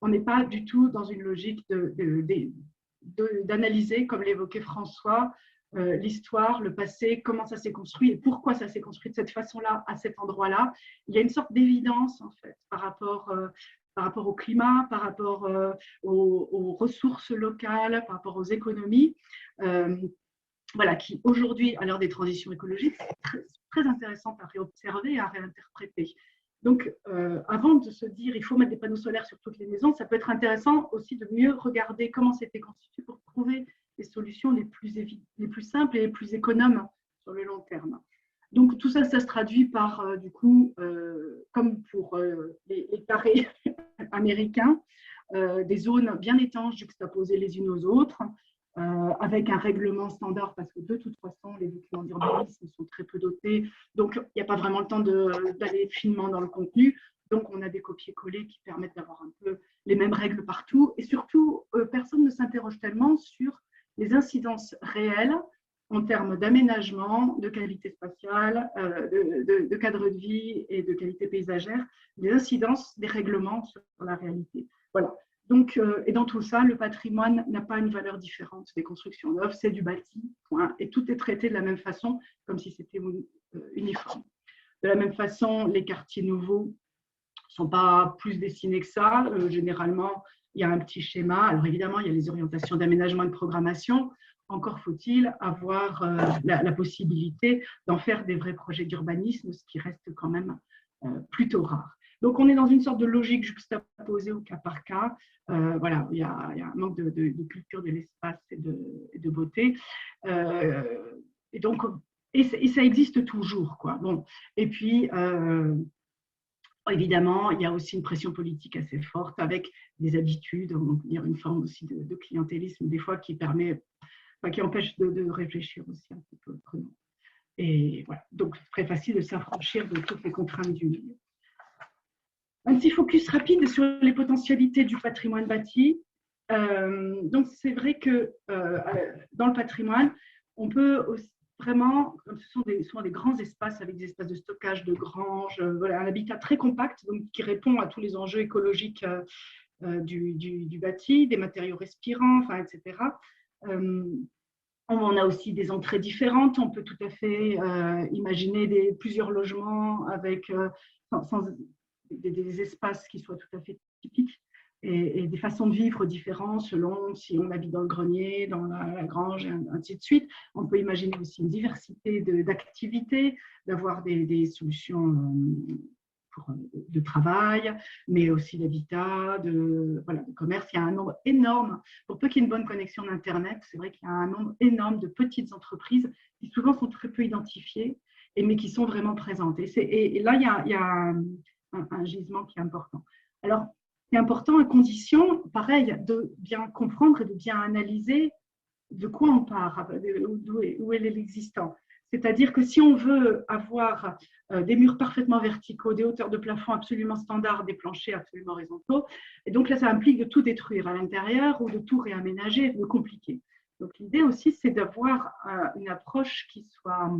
on n'est pas du tout dans une logique d'analyser, comme l'évoquait François, l'histoire, le passé, comment ça s'est construit et pourquoi ça s'est construit de cette façon-là, à cet endroit-là. Il y a une sorte d'évidence, en fait, par rapport au climat, par rapport aux ressources locales, par rapport aux économies, qui aujourd'hui, à l'heure des transitions écologiques, c'est très intéressant à réobserver et à réinterpréter. Donc, avant de se dire il faut mettre des panneaux solaires sur toutes les maisons, ça peut être intéressant aussi de mieux regarder comment c'était constitué pour trouver les solutions les plus simples et les plus économes sur le long terme. Donc, tout ça, ça se traduit par, comme pour les carrés américains, des zones bien étanches juxtaposées les unes aux autres, avec un règlement standard, parce que de toute façon, les documents d'urbanisme sont très peu dotés, donc il n'y a pas vraiment le temps d'aller finement dans le contenu. Donc, on a des copier-coller qui permettent d'avoir un peu les mêmes règles partout. Et surtout, personne ne s'interroge tellement sur les incidences réelles en termes d'aménagement, de qualité spatiale, de cadre de vie et de qualité paysagère, des incidences des règlements sur la réalité. Voilà. Donc, et dans tout ça, le patrimoine n'a pas une valeur différente des constructions neuves, c'est du bâti, point. Et tout est traité de la même façon, comme si c'était uniforme. De la même façon, les quartiers nouveaux ne sont pas plus dessinés que ça. Généralement, il y a un petit schéma. Alors évidemment, il y a les orientations d'aménagement et de programmation. Encore faut-il avoir la possibilité d'en faire des vrais projets d'urbanisme, ce qui reste quand même plutôt rare. Donc, on est dans une sorte de logique juxtaposée au cas par cas. Voilà, il y a un manque de culture de l'espace et de beauté. Et donc, et ça existe toujours, quoi. Bon, et puis, évidemment, il y a aussi une pression politique assez forte avec des habitudes, on peut dire une forme aussi de clientélisme, des fois, qui empêche de réfléchir aussi un petit peu autrement. Et voilà, donc c'est très facile de s'affranchir de toutes les contraintes du milieu. Un petit focus rapide sur les potentialités du patrimoine bâti. Donc c'est vrai que dans le patrimoine, on peut aussi vraiment, ce sont souvent des grands espaces avec des espaces de stockage, de granges, voilà, un habitat très compact donc, qui répond à tous les enjeux écologiques du bâti, des matériaux respirants, enfin, etc. On a aussi des entrées différentes. On peut tout à fait imaginer plusieurs logements avec des espaces qui soient tout à fait typiques et des façons de vivre différentes selon si on habite dans le grenier, dans la grange, et ainsi de suite. On peut imaginer aussi une diversité d'activités, d'avoir des solutions de travail, mais aussi d'habitat, de commerce. Il y a un nombre énorme, pour peu qu'il y ait une bonne connexion d'Internet, c'est vrai qu'il y a un nombre énorme de petites entreprises qui souvent sont très peu identifiées, mais qui sont vraiment présentes. Et là, il y a un gisement qui est important. Alors, c'est important à condition, pareil, de bien comprendre et de bien analyser de quoi on part, où est l'existant. C'est-à-dire que si on veut avoir des murs parfaitement verticaux, des hauteurs de plafond absolument standards, des planchers absolument horizontaux, et donc là, ça implique de tout détruire à l'intérieur ou de tout réaménager, de compliquer. Donc l'idée aussi, c'est d'avoir une approche qui soit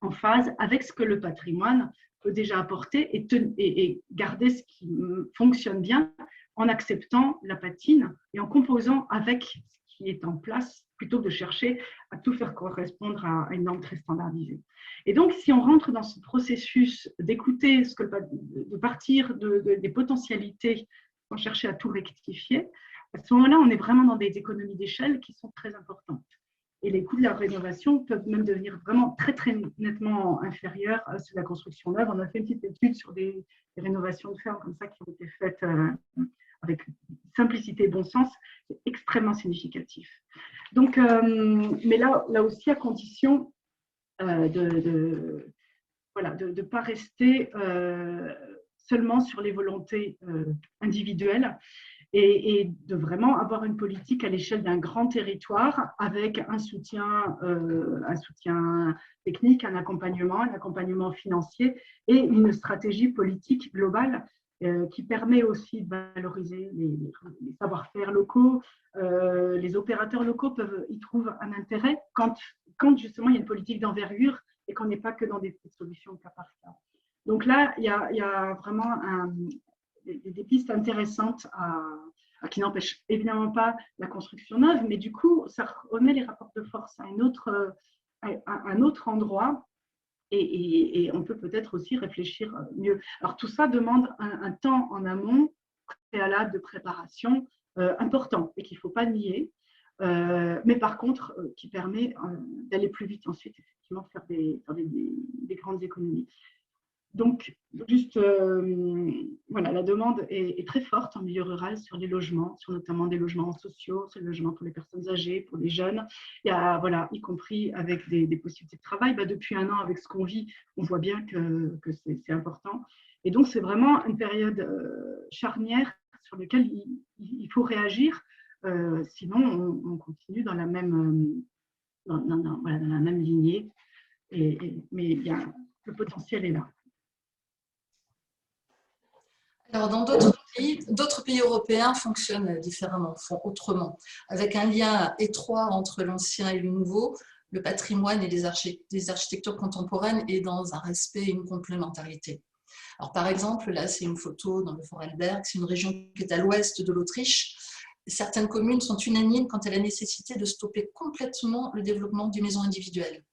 en phase avec ce que le patrimoine peut déjà apporter et garder ce qui fonctionne bien en acceptant la patine et en composant avec ce qui est en place plutôt que de chercher à tout faire correspondre à une norme très standardisée. Et donc, si on rentre dans ce processus d'écouter, de partir des potentialités sans chercher à tout rectifier, à ce moment-là, on est vraiment dans des économies d'échelle qui sont très importantes. Et les coûts de la rénovation peuvent même devenir vraiment très, très nettement inférieurs à ceux de la construction neuve. On a fait une petite étude sur des rénovations de ferme comme ça qui ont été faites avec simplicité et bon sens. C'est extrêmement significatif. Donc, mais là aussi, à condition de ne pas rester seulement sur les volontés individuelles, et de vraiment avoir une politique à l'échelle d'un grand territoire avec un soutien technique, un accompagnement financier et une stratégie politique globale qui permet aussi de valoriser les savoir-faire locaux. Les opérateurs locaux y trouvent un intérêt quand justement il y a une politique d'envergure et qu'on n'est pas que dans des petites solutions au cas par cas. Donc là, il y a vraiment des pistes intéressantes qui n'empêchent évidemment pas la construction neuve, mais du coup, ça remet les rapports de force à un autre endroit et on peut peut-être aussi réfléchir mieux. Alors tout ça demande un temps en amont préalable de préparation important et qu'il ne faut pas nier, mais par contre qui permet d'aller plus vite ensuite, effectivement, faire des grandes économies. Donc, juste, voilà, la demande est très forte en milieu rural sur les logements, sur notamment des logements sociaux, sur les logements pour les personnes âgées, pour les jeunes. Il y a, voilà, y compris avec des possibilités de travail. Depuis un an, avec ce qu'on vit, on voit bien que c'est important. Et donc, c'est vraiment une période charnière sur laquelle il faut réagir. Sinon, on continue dans la même, dans la même lignée. Mais le potentiel est là. Alors, dans d'autres pays européens fonctionnent différemment, font autrement, avec un lien étroit entre l'ancien et le nouveau, le patrimoine et les architectures contemporaines et dans un respect et une complémentarité. Alors, par exemple, là, c'est une photo dans le Vorarlberg, c'est une région qui est à l'ouest de l'Autriche. Certaines communes sont unanimes quant à la nécessité de stopper complètement le développement des maisons individuelles,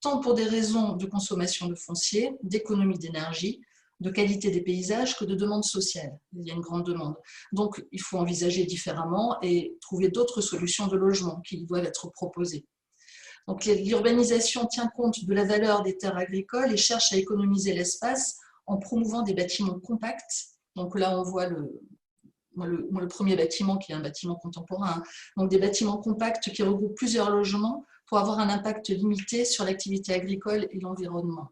tant pour des raisons de consommation de foncier, d'économie d'énergie, de qualité des paysages que de demande sociale. Il y a une grande demande. Donc, il faut envisager différemment et trouver d'autres solutions de logement qui doivent être proposées. Donc, l'urbanisation tient compte de la valeur des terres agricoles et cherche à économiser l'espace en promouvant des bâtiments compacts. Donc là, on voit le premier bâtiment qui est un bâtiment contemporain. Donc des bâtiments compacts qui regroupent plusieurs logements pour avoir un impact limité sur l'activité agricole et l'environnement.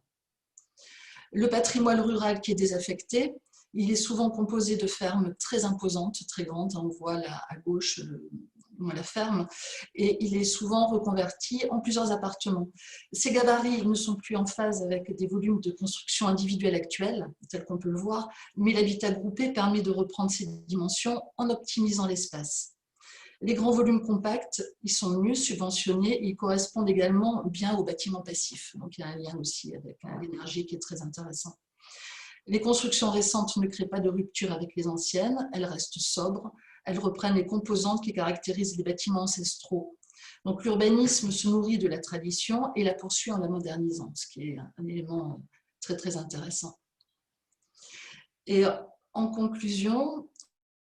Le patrimoine rural qui est désaffecté, il est souvent composé de fermes très imposantes, très grandes. On voit là à gauche la ferme, et il est souvent reconverti en plusieurs appartements. Ces gabarits ne sont plus en phase avec des volumes de construction individuelle actuels, tels qu'on peut le voir, mais l'habitat groupé permet de reprendre ces dimensions en optimisant l'espace. Les grands volumes compacts, ils sont mieux subventionnés et ils correspondent également bien aux bâtiments passifs. Donc il y a un lien aussi avec l'énergie qui est très intéressant. Les constructions récentes ne créent pas de rupture avec les anciennes, elles restent sobres, elles reprennent les composantes qui caractérisent les bâtiments ancestraux. Donc l'urbanisme se nourrit de la tradition et la poursuit en la modernisant, ce qui est un élément très très intéressant. Et en conclusion,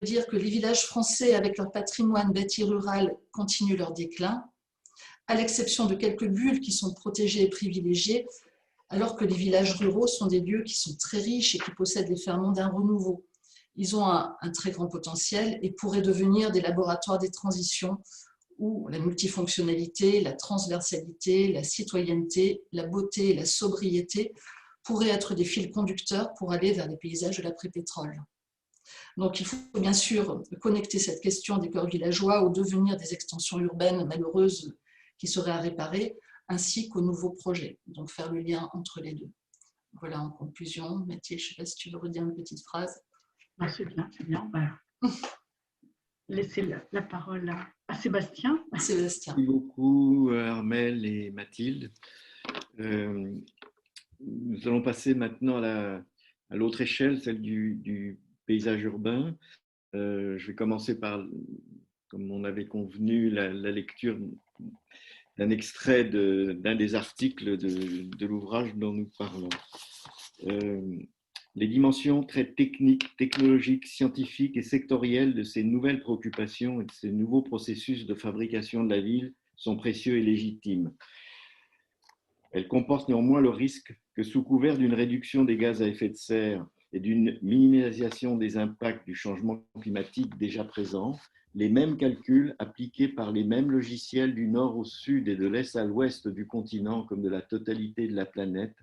je veux dire que les villages français avec leur patrimoine bâti rural continuent leur déclin, à l'exception de quelques bulles qui sont protégées et privilégiées, alors que les villages ruraux sont des lieux qui sont très riches et qui possèdent les ferments d'un renouveau. Ils ont un très grand potentiel et pourraient devenir des laboratoires des transitions où la multifonctionnalité, la transversalité, la citoyenneté, la beauté et la sobriété pourraient être des fils conducteurs pour aller vers les paysages de l'après-pétrole. Donc il faut bien sûr connecter cette question des cœurs villageois au devenir des extensions urbaines malheureuses qui seraient à réparer, ainsi qu'aux nouveaux projets, donc faire le lien entre les deux. Voilà en conclusion. Mathilde, je ne sais pas si tu veux redire une petite phrase. C'est bien, c'est bien. Laissez la parole à Sébastien. Sébastien. Merci beaucoup Armelle et Mathilde. Nous allons passer maintenant à l'autre échelle, celle du paysage urbain. Je vais commencer par, comme on avait convenu, la lecture d'un extrait d'un des articles de l'ouvrage dont nous parlons. Les dimensions très techniques, technologiques, scientifiques et sectorielles de ces nouvelles préoccupations et de ces nouveaux processus de fabrication de la ville sont précieux et légitimes. Elles comportent néanmoins le risque que, sous couvert d'une réduction des gaz à effet de serre et d'une minimisation des impacts du changement climatique déjà présent, les mêmes calculs appliqués par les mêmes logiciels du nord au sud et de l'est à l'ouest du continent comme de la totalité de la planète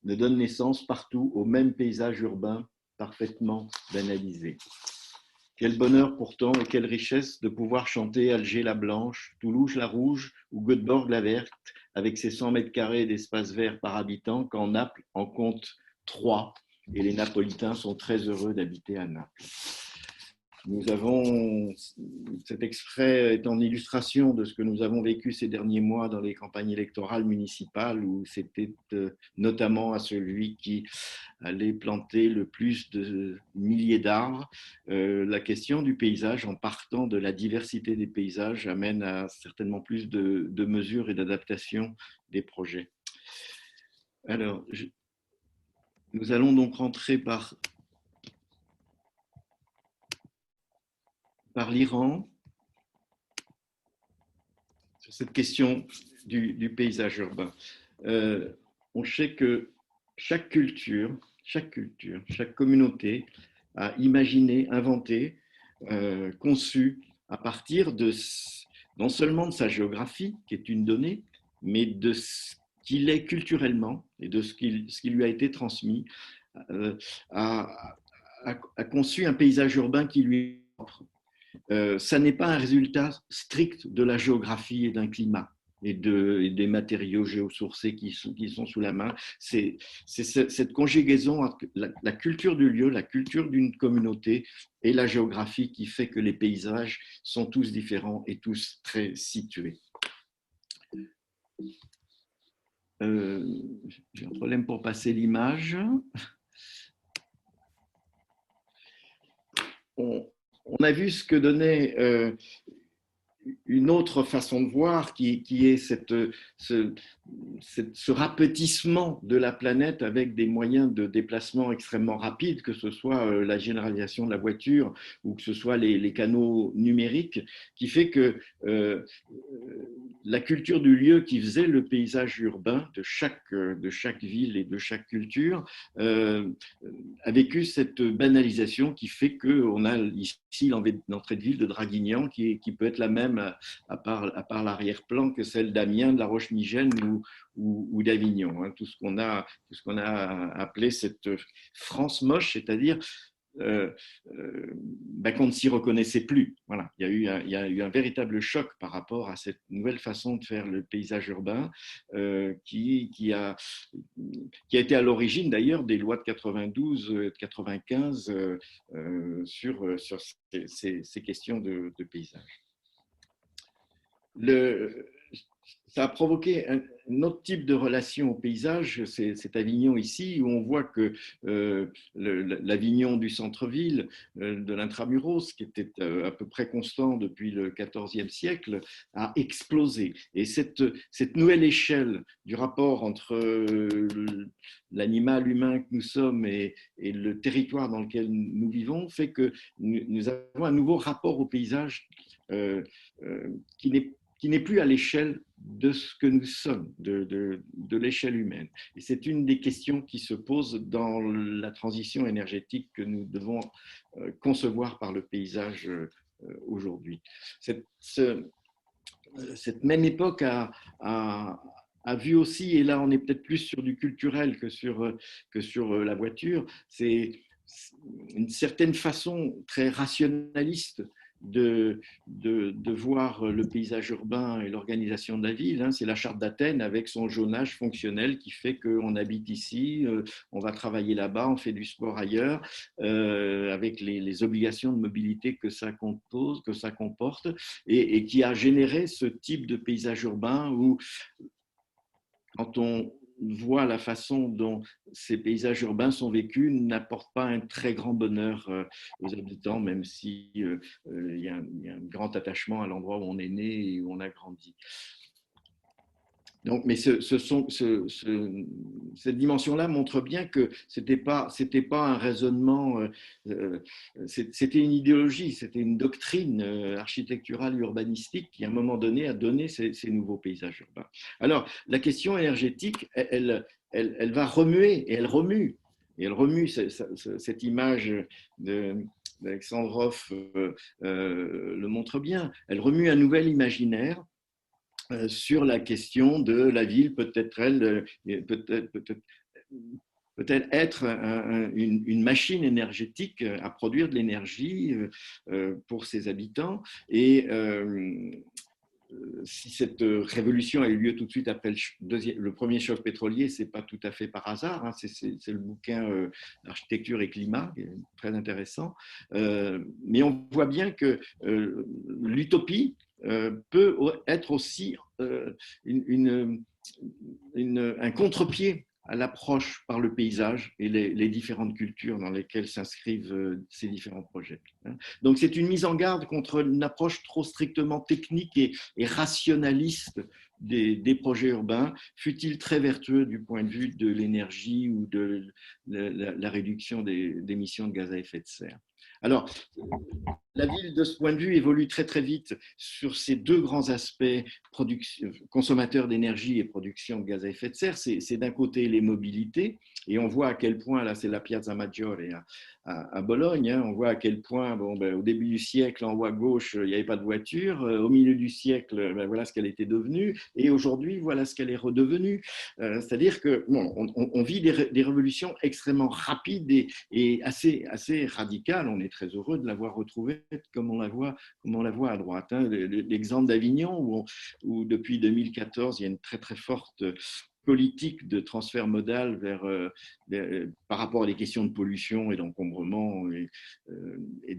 ne donnent naissance partout au même paysage urbain parfaitement banalisé. Quel bonheur pourtant et quelle richesse de pouvoir chanter Alger la blanche, Toulouse la rouge ou Göteborg la verte avec ses 100 mètres carrés d'espace vert par habitant quand Naples en compte 3 et les Napolitains sont très heureux d'habiter à Naples. Nous avons, cet extrait est en illustration de ce que nous avons vécu ces derniers mois dans les campagnes électorales municipales où c'était notamment à celui qui allait planter le plus de milliers d'arbres. La question du paysage, en partant de la diversité des paysages, amène à certainement plus de mesures et d'adaptation des projets. Alors, nous allons donc rentrer par l'Iran, sur cette question du paysage urbain. On sait que chaque culture, chaque communauté a imaginé, inventé, conçu à partir de non seulement de sa géographie, qui est une donnée, mais de ce qu'il est culturellement et de ce qui lui a été transmis, a conçu un paysage urbain qui lui est propre. Ça n'est pas un résultat strict de la géographie et d'un climat et des matériaux géosourcés qui sont sous la main. C'est cette conjugaison entre la culture du lieu, la culture d'une communauté et la géographie qui fait que les paysages sont tous différents et tous très situés. J'ai un problème pour passer l'image. On a vu ce que donnait une autre façon de voir qui est ce rapetissement de la planète avec des moyens de déplacement extrêmement rapides, que ce soit la généralisation de la voiture ou que ce soit les canaux numériques, qui fait que la culture du lieu qui faisait le paysage urbain de chaque ville et de chaque culture a vécu cette banalisation qui fait qu'on a ici l'entrée de ville de Draguignan qui peut être la même à part l'arrière-plan que celle d'Amiens, de La Roche-Migène ou d'Avignon. Hein. Tout ce qu'on a appelé cette France moche, c'est-à-dire qu'on ne s'y reconnaissait plus. Voilà. Il y a eu un véritable choc par rapport à cette nouvelle façon de faire le paysage urbain qui a été à l'origine d'ailleurs des lois de 92, de 95 sur ces questions de paysage. Ça a provoqué un autre type de relation au paysage, c'est Avignon ici, où on voit que l'Avignon du centre-ville, de l'intramuros, qui était à peu près constant depuis le XIVe siècle, a explosé. Et cette nouvelle échelle du rapport entre l'animal humain que nous sommes et le territoire dans lequel nous vivons fait que nous avons un nouveau rapport au paysage qui n'est plus à l'échelle de ce que nous sommes, de l'échelle humaine. Et c'est une des questions qui se posent dans la transition énergétique que nous devons concevoir par le paysage aujourd'hui. Cette même époque a vu aussi, et là on est peut-être plus sur du culturel que sur la voiture, c'est une certaine façon très rationaliste de voir le paysage urbain et l'organisation de la ville. C'est la charte d'Athènes avec son zonage fonctionnel qui fait qu'on habite ici, on va travailler là-bas, on fait du sport ailleurs, avec les obligations de mobilité que ça compose, que ça comporte, et qui a généré ce type de paysage urbain où, quand on voit la façon dont ces paysages urbains sont vécus, n'apporte pas un très grand bonheur aux habitants, même si il y a un grand attachement à l'endroit où on est né et où on a grandi. Donc, mais cette dimension-là montre bien que c'était pas un raisonnement, c'était une idéologie, c'était une doctrine architecturale urbanistique qui, à un moment donné, a donné ces nouveaux paysages urbains. Alors, la question énergétique, elle va remuer, et elle remue. Et elle remue cette image d'Alexandrov le montre bien. Elle remue un nouvel imaginaire sur la question de la ville, peut-elle être une machine énergétique à produire de l'énergie pour ses habitants. Et si cette révolution a eu lieu tout de suite après le premier choc pétrolier, ce n'est pas tout à fait par hasard. C'est le bouquin Architecture et climat, qui est très intéressant. Mais on voit bien que l'utopie peut être aussi un contre-pied à l'approche par le paysage et les différentes cultures dans lesquelles s'inscrivent ces différents projets. Donc c'est une mise en garde contre une approche trop strictement technique et rationaliste des projets urbains, fut-il très vertueux du point de vue de l'énergie ou de la réduction des émissions de gaz à effet de serre. Alors, la ville, de ce point de vue, évolue très très vite sur ces deux grands aspects, consommateurs d'énergie et production de gaz à effet de serre. C'est d'un côté les mobilités, et on voit à quel point, là c'est la Piazza Maggiore à Bologne, on voit à quel point, au début du siècle, en haut à gauche, il n'y avait pas de voiture, au milieu du siècle, voilà ce qu'elle était devenue, et aujourd'hui, voilà ce qu'elle est redevenue. C'est-à-dire qu'on vit des révolutions extrêmement rapides et assez radicales. On est très heureux de l'avoir retrouvée comme on la voit à droite. L'exemple d'Avignon, où depuis 2014, il y a une très très forte politique de transfert modal par rapport à des questions de pollution et d'encombrement et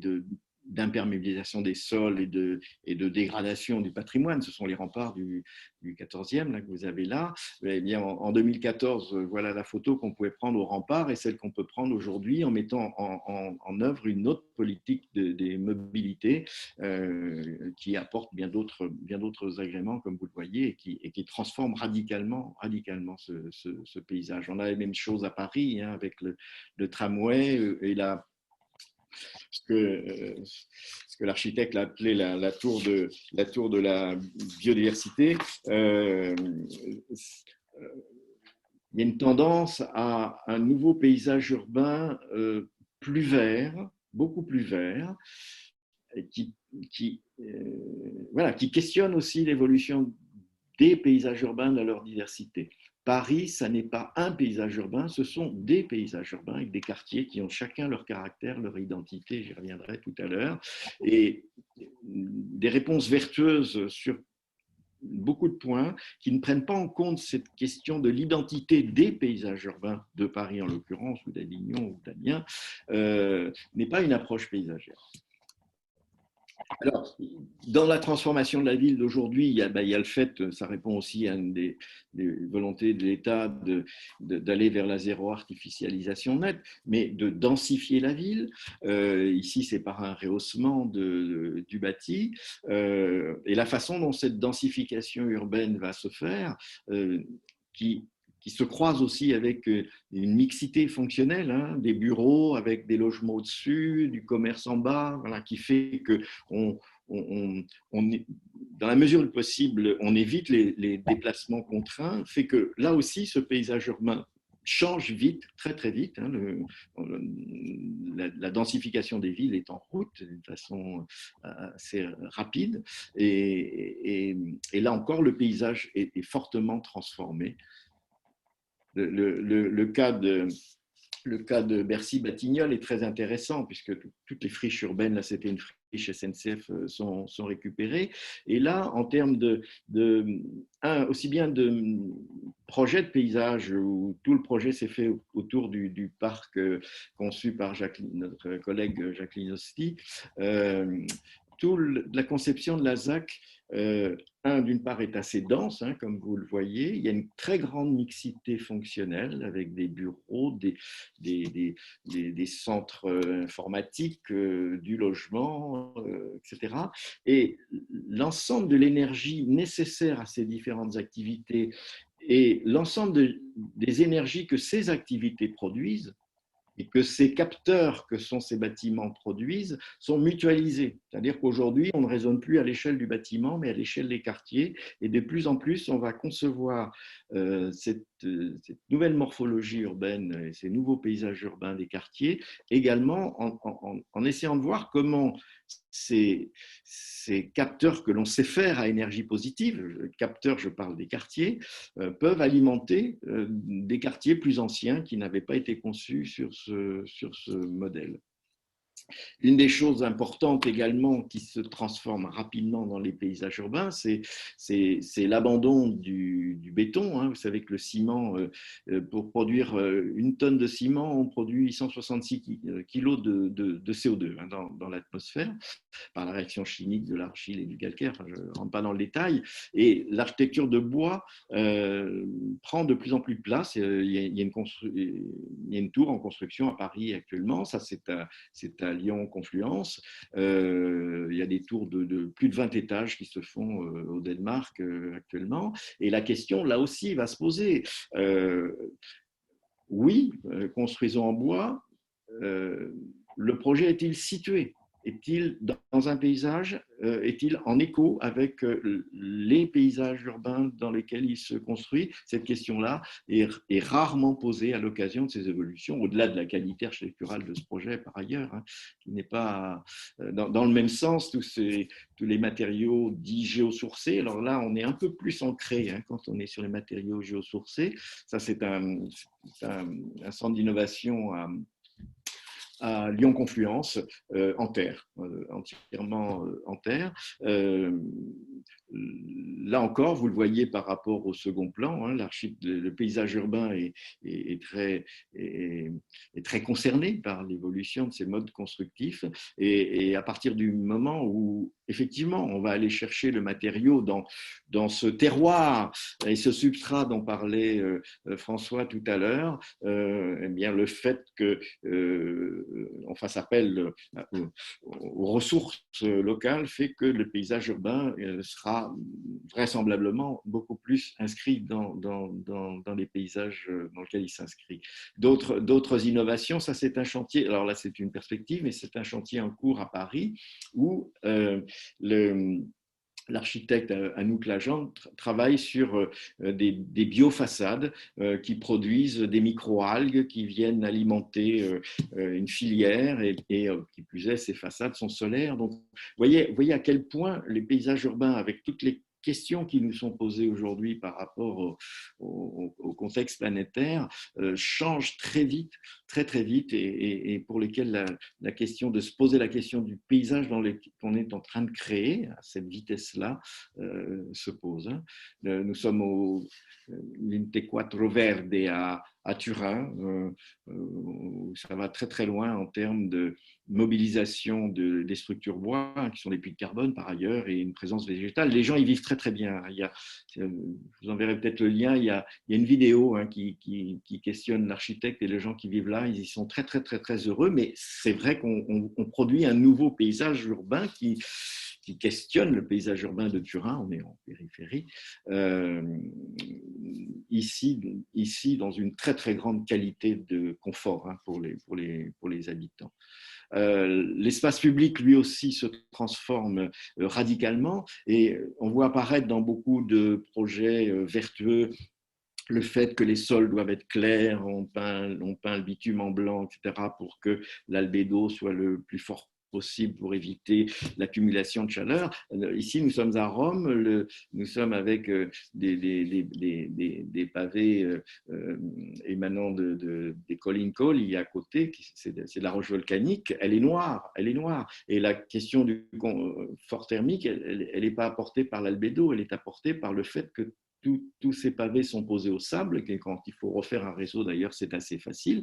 d'imperméabilisation des sols et de dégradation du patrimoine. Ce sont les remparts du 14e là, que vous avez là. Eh bien, en 2014, voilà la photo qu'on pouvait prendre aux remparts et celle qu'on peut prendre aujourd'hui en mettant en œuvre une autre politique des mobilités qui apporte bien d'autres agréments, comme vous le voyez, et qui transforme radicalement ce paysage. On a les mêmes choses à Paris, hein, avec le tramway et ce que l'architecte a appelé la tour de la biodiversité. Il y a une tendance à un nouveau paysage urbain plus vert, beaucoup plus vert, qui questionne aussi l'évolution des paysages urbains dans leur diversité. Paris, ça n'est pas un paysage urbain, ce sont des paysages urbains avec des quartiers qui ont chacun leur caractère, leur identité, j'y reviendrai tout à l'heure, et des réponses vertueuses sur beaucoup de points qui ne prennent pas en compte cette question de l'identité des paysages urbains de Paris en l'occurrence, ou d'Avignon ou d'Amiens, n'est pas une approche paysagère. Alors, dans la transformation de la ville d'aujourd'hui, il y a le fait, ça répond aussi à une des volontés de l'État d'aller vers la zéro artificialisation nette, mais de densifier la ville. Ici, c'est par un rehaussement du bâti. Et la façon dont cette densification urbaine va se faire, qui se croise aussi avec une mixité fonctionnelle, hein, des bureaux avec des logements au-dessus, du commerce en bas, voilà, qui fait que dans la mesure du possible, on évite les déplacements contraints, fait que là aussi, ce paysage urbain change vite, très très vite. Hein, la densification des villes est en route d'une façon assez rapide. Et là encore, le paysage est fortement transformé. Le cas de Bercy-Batignolles est très intéressant puisque toutes les friches urbaines, là c'était une friche SNCF, sont récupérées. Et là, en termes aussi bien de projet de paysage où tout le projet s'est fait autour du parc conçu par notre collègue Jacqueline Osti, la conception de la ZAC, d'une part, est assez dense, hein, comme vous le voyez. Il y a une très grande mixité fonctionnelle avec des bureaux, des centres informatiques, du logement, etc. Et l'ensemble de l'énergie nécessaire à ces différentes activités et l'ensemble des énergies que ces activités produisent et que ces capteurs que sont ces bâtiments produisent sont mutualisés. C'est-à-dire qu'aujourd'hui, on ne raisonne plus à l'échelle du bâtiment, mais à l'échelle des quartiers. Et de plus en plus, on va concevoir cette nouvelle morphologie urbaine et ces nouveaux paysages urbains des quartiers, également en essayant de voir comment ces capteurs que l'on sait faire à énergie positive, capteurs, je parle des quartiers, peuvent alimenter des quartiers plus anciens qui n'avaient pas été conçus sur ce modèle. Une des choses importantes également qui se transforme rapidement dans les paysages urbains, c'est l'abandon du béton. Hein. Vous savez que le ciment, pour produire une tonne de ciment, on produit 166 kilos de CO2 hein, dans l'atmosphère par la réaction chimique de l'argile et du calcaire. Enfin, je ne rentre pas dans le détail. Et l'architecture de bois prend de plus en plus de place. Il y a une tour en construction à Paris actuellement. Ça, c'est à Lyon-Confluence. Il y a des tours de plus de 20 étages qui se font au Danemark actuellement. Et la question, là aussi, va se poser. Oui, construisons en bois. Le projet est-il situé ? Est-il dans un paysage ? Est-il en écho avec les paysages urbains dans lesquels il se construit ? Cette question-là est rarement posée à l'occasion de ces évolutions, au-delà de la qualité architecturale de ce projet par ailleurs, hein, qui n'est pas dans le même sens, tous les matériaux dits géosourcés. Alors là, on est un peu plus ancré hein, quand on est sur les matériaux géosourcés. Ça, c'est un centre d'innovation à Lyon-Confluence, en terre, entièrement en terre. là encore, vous le voyez par rapport au second plan, hein, le paysage urbain est très concerné par l'évolution de ces modes constructifs. Et à partir du moment où, effectivement, on va aller chercher le matériau dans ce terroir et ce substrat dont parlait François tout à l'heure, eh bien, le fait qu'on fasse appel aux ressources locales fait que le paysage urbain sera vraisemblablement beaucoup plus inscrit dans les paysages dans lesquels il s'inscrit. D'autres innovations, ça c'est un chantier, alors là c'est une perspective, mais c'est un chantier en cours à Paris où l'architecte Anouk Lagendre travaille sur des biofaçades qui produisent des microalgues qui viennent alimenter une filière et qui plus est, ces façades sont solaires. Donc, vous voyez à quel point les paysages urbains, avec toutes les questions qui nous sont posées aujourd'hui par rapport au contexte planétaire, changent très vite, très vite, et pour lesquels la question de se poser la question du paysage qu'on est en train de créer, à cette vitesse-là, se pose. Nous sommes au l'Inte Quattro Verde à Turin, où ça va très loin en termes de mobilisation des structures bois, qui sont des puits de carbone par ailleurs, et une présence végétale. Les gens y vivent très bien. Je vous enverrai peut-être le lien, il y a une vidéo qui questionne l'architecte et les gens qui vivent là, ils y sont très heureux, mais c'est vrai qu'on produit un nouveau paysage urbain qui questionne le paysage urbain de Turin, on est en périphérie, ici dans une très grande qualité de confort pour les habitants. L'espace public, lui aussi, se transforme radicalement et on voit apparaître dans beaucoup de projets vertueux le fait que les sols doivent être clairs, on peint le bitume en blanc, etc., pour que l'albédo soit le plus fort possible pour éviter l'accumulation de chaleur. Ici, nous sommes à Rome, nous sommes avec des pavés émanant des collines Colli à côté, c'est de la roche volcanique, elle est noire. Et la question du confort thermique, elle n'est pas apportée par l'albédo, elle est apportée par le fait que tous ces pavés sont posés au sable, et quand il faut refaire un réseau, d'ailleurs, c'est assez facile,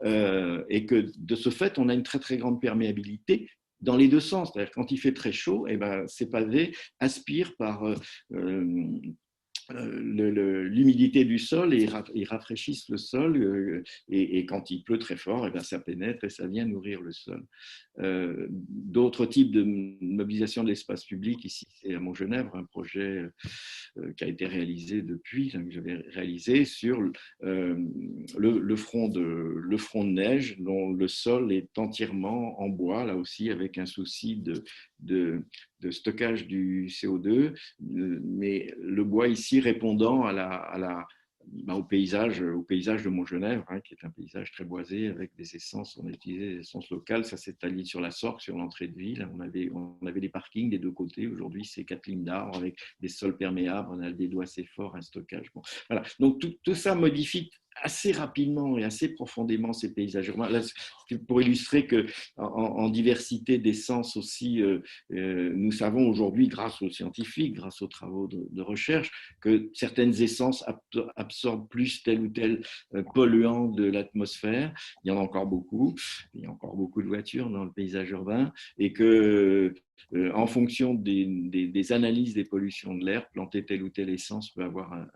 et que de ce fait, on a une très grande perméabilité dans les deux sens. C'est-à-dire quand il fait très chaud, ces pavés aspirent par l'humidité du sol et ils rafraîchissent le sol, et quand il pleut très fort, ça pénètre et ça vient nourrir le sol. D'autres types de mobilisation de l'espace public, ici c'est à Montgenèvre, un projet qui a été réalisé depuis, que j'avais réalisé sur le front de neige dont le sol est entièrement en bois, là aussi avec un souci de stockage du CO2, mais le bois ici répondant au paysage de Montgenèvre, qui est un paysage très boisé avec des essences, on a utilisé des essences locales, ça s'étalise sur la Sorgue, sur l'entrée de ville, on avait des parkings des deux côtés, aujourd'hui c'est 4 lignes d'arbres avec des sols perméables, on a des doigts assez forts, un stockage. Bon, voilà. Donc tout ça modifie assez rapidement et assez profondément ces paysages urbains. Là, pour illustrer qu'en diversité d'essences aussi, nous savons aujourd'hui, grâce aux scientifiques, grâce aux travaux de recherche, que certaines essences absorbent plus tel ou tel polluant de l'atmosphère. Il y en a encore beaucoup. Il y a encore beaucoup de voitures dans le paysage urbain et que en fonction des analyses des pollutions de l'air, planter telle ou telle essence peut avoir un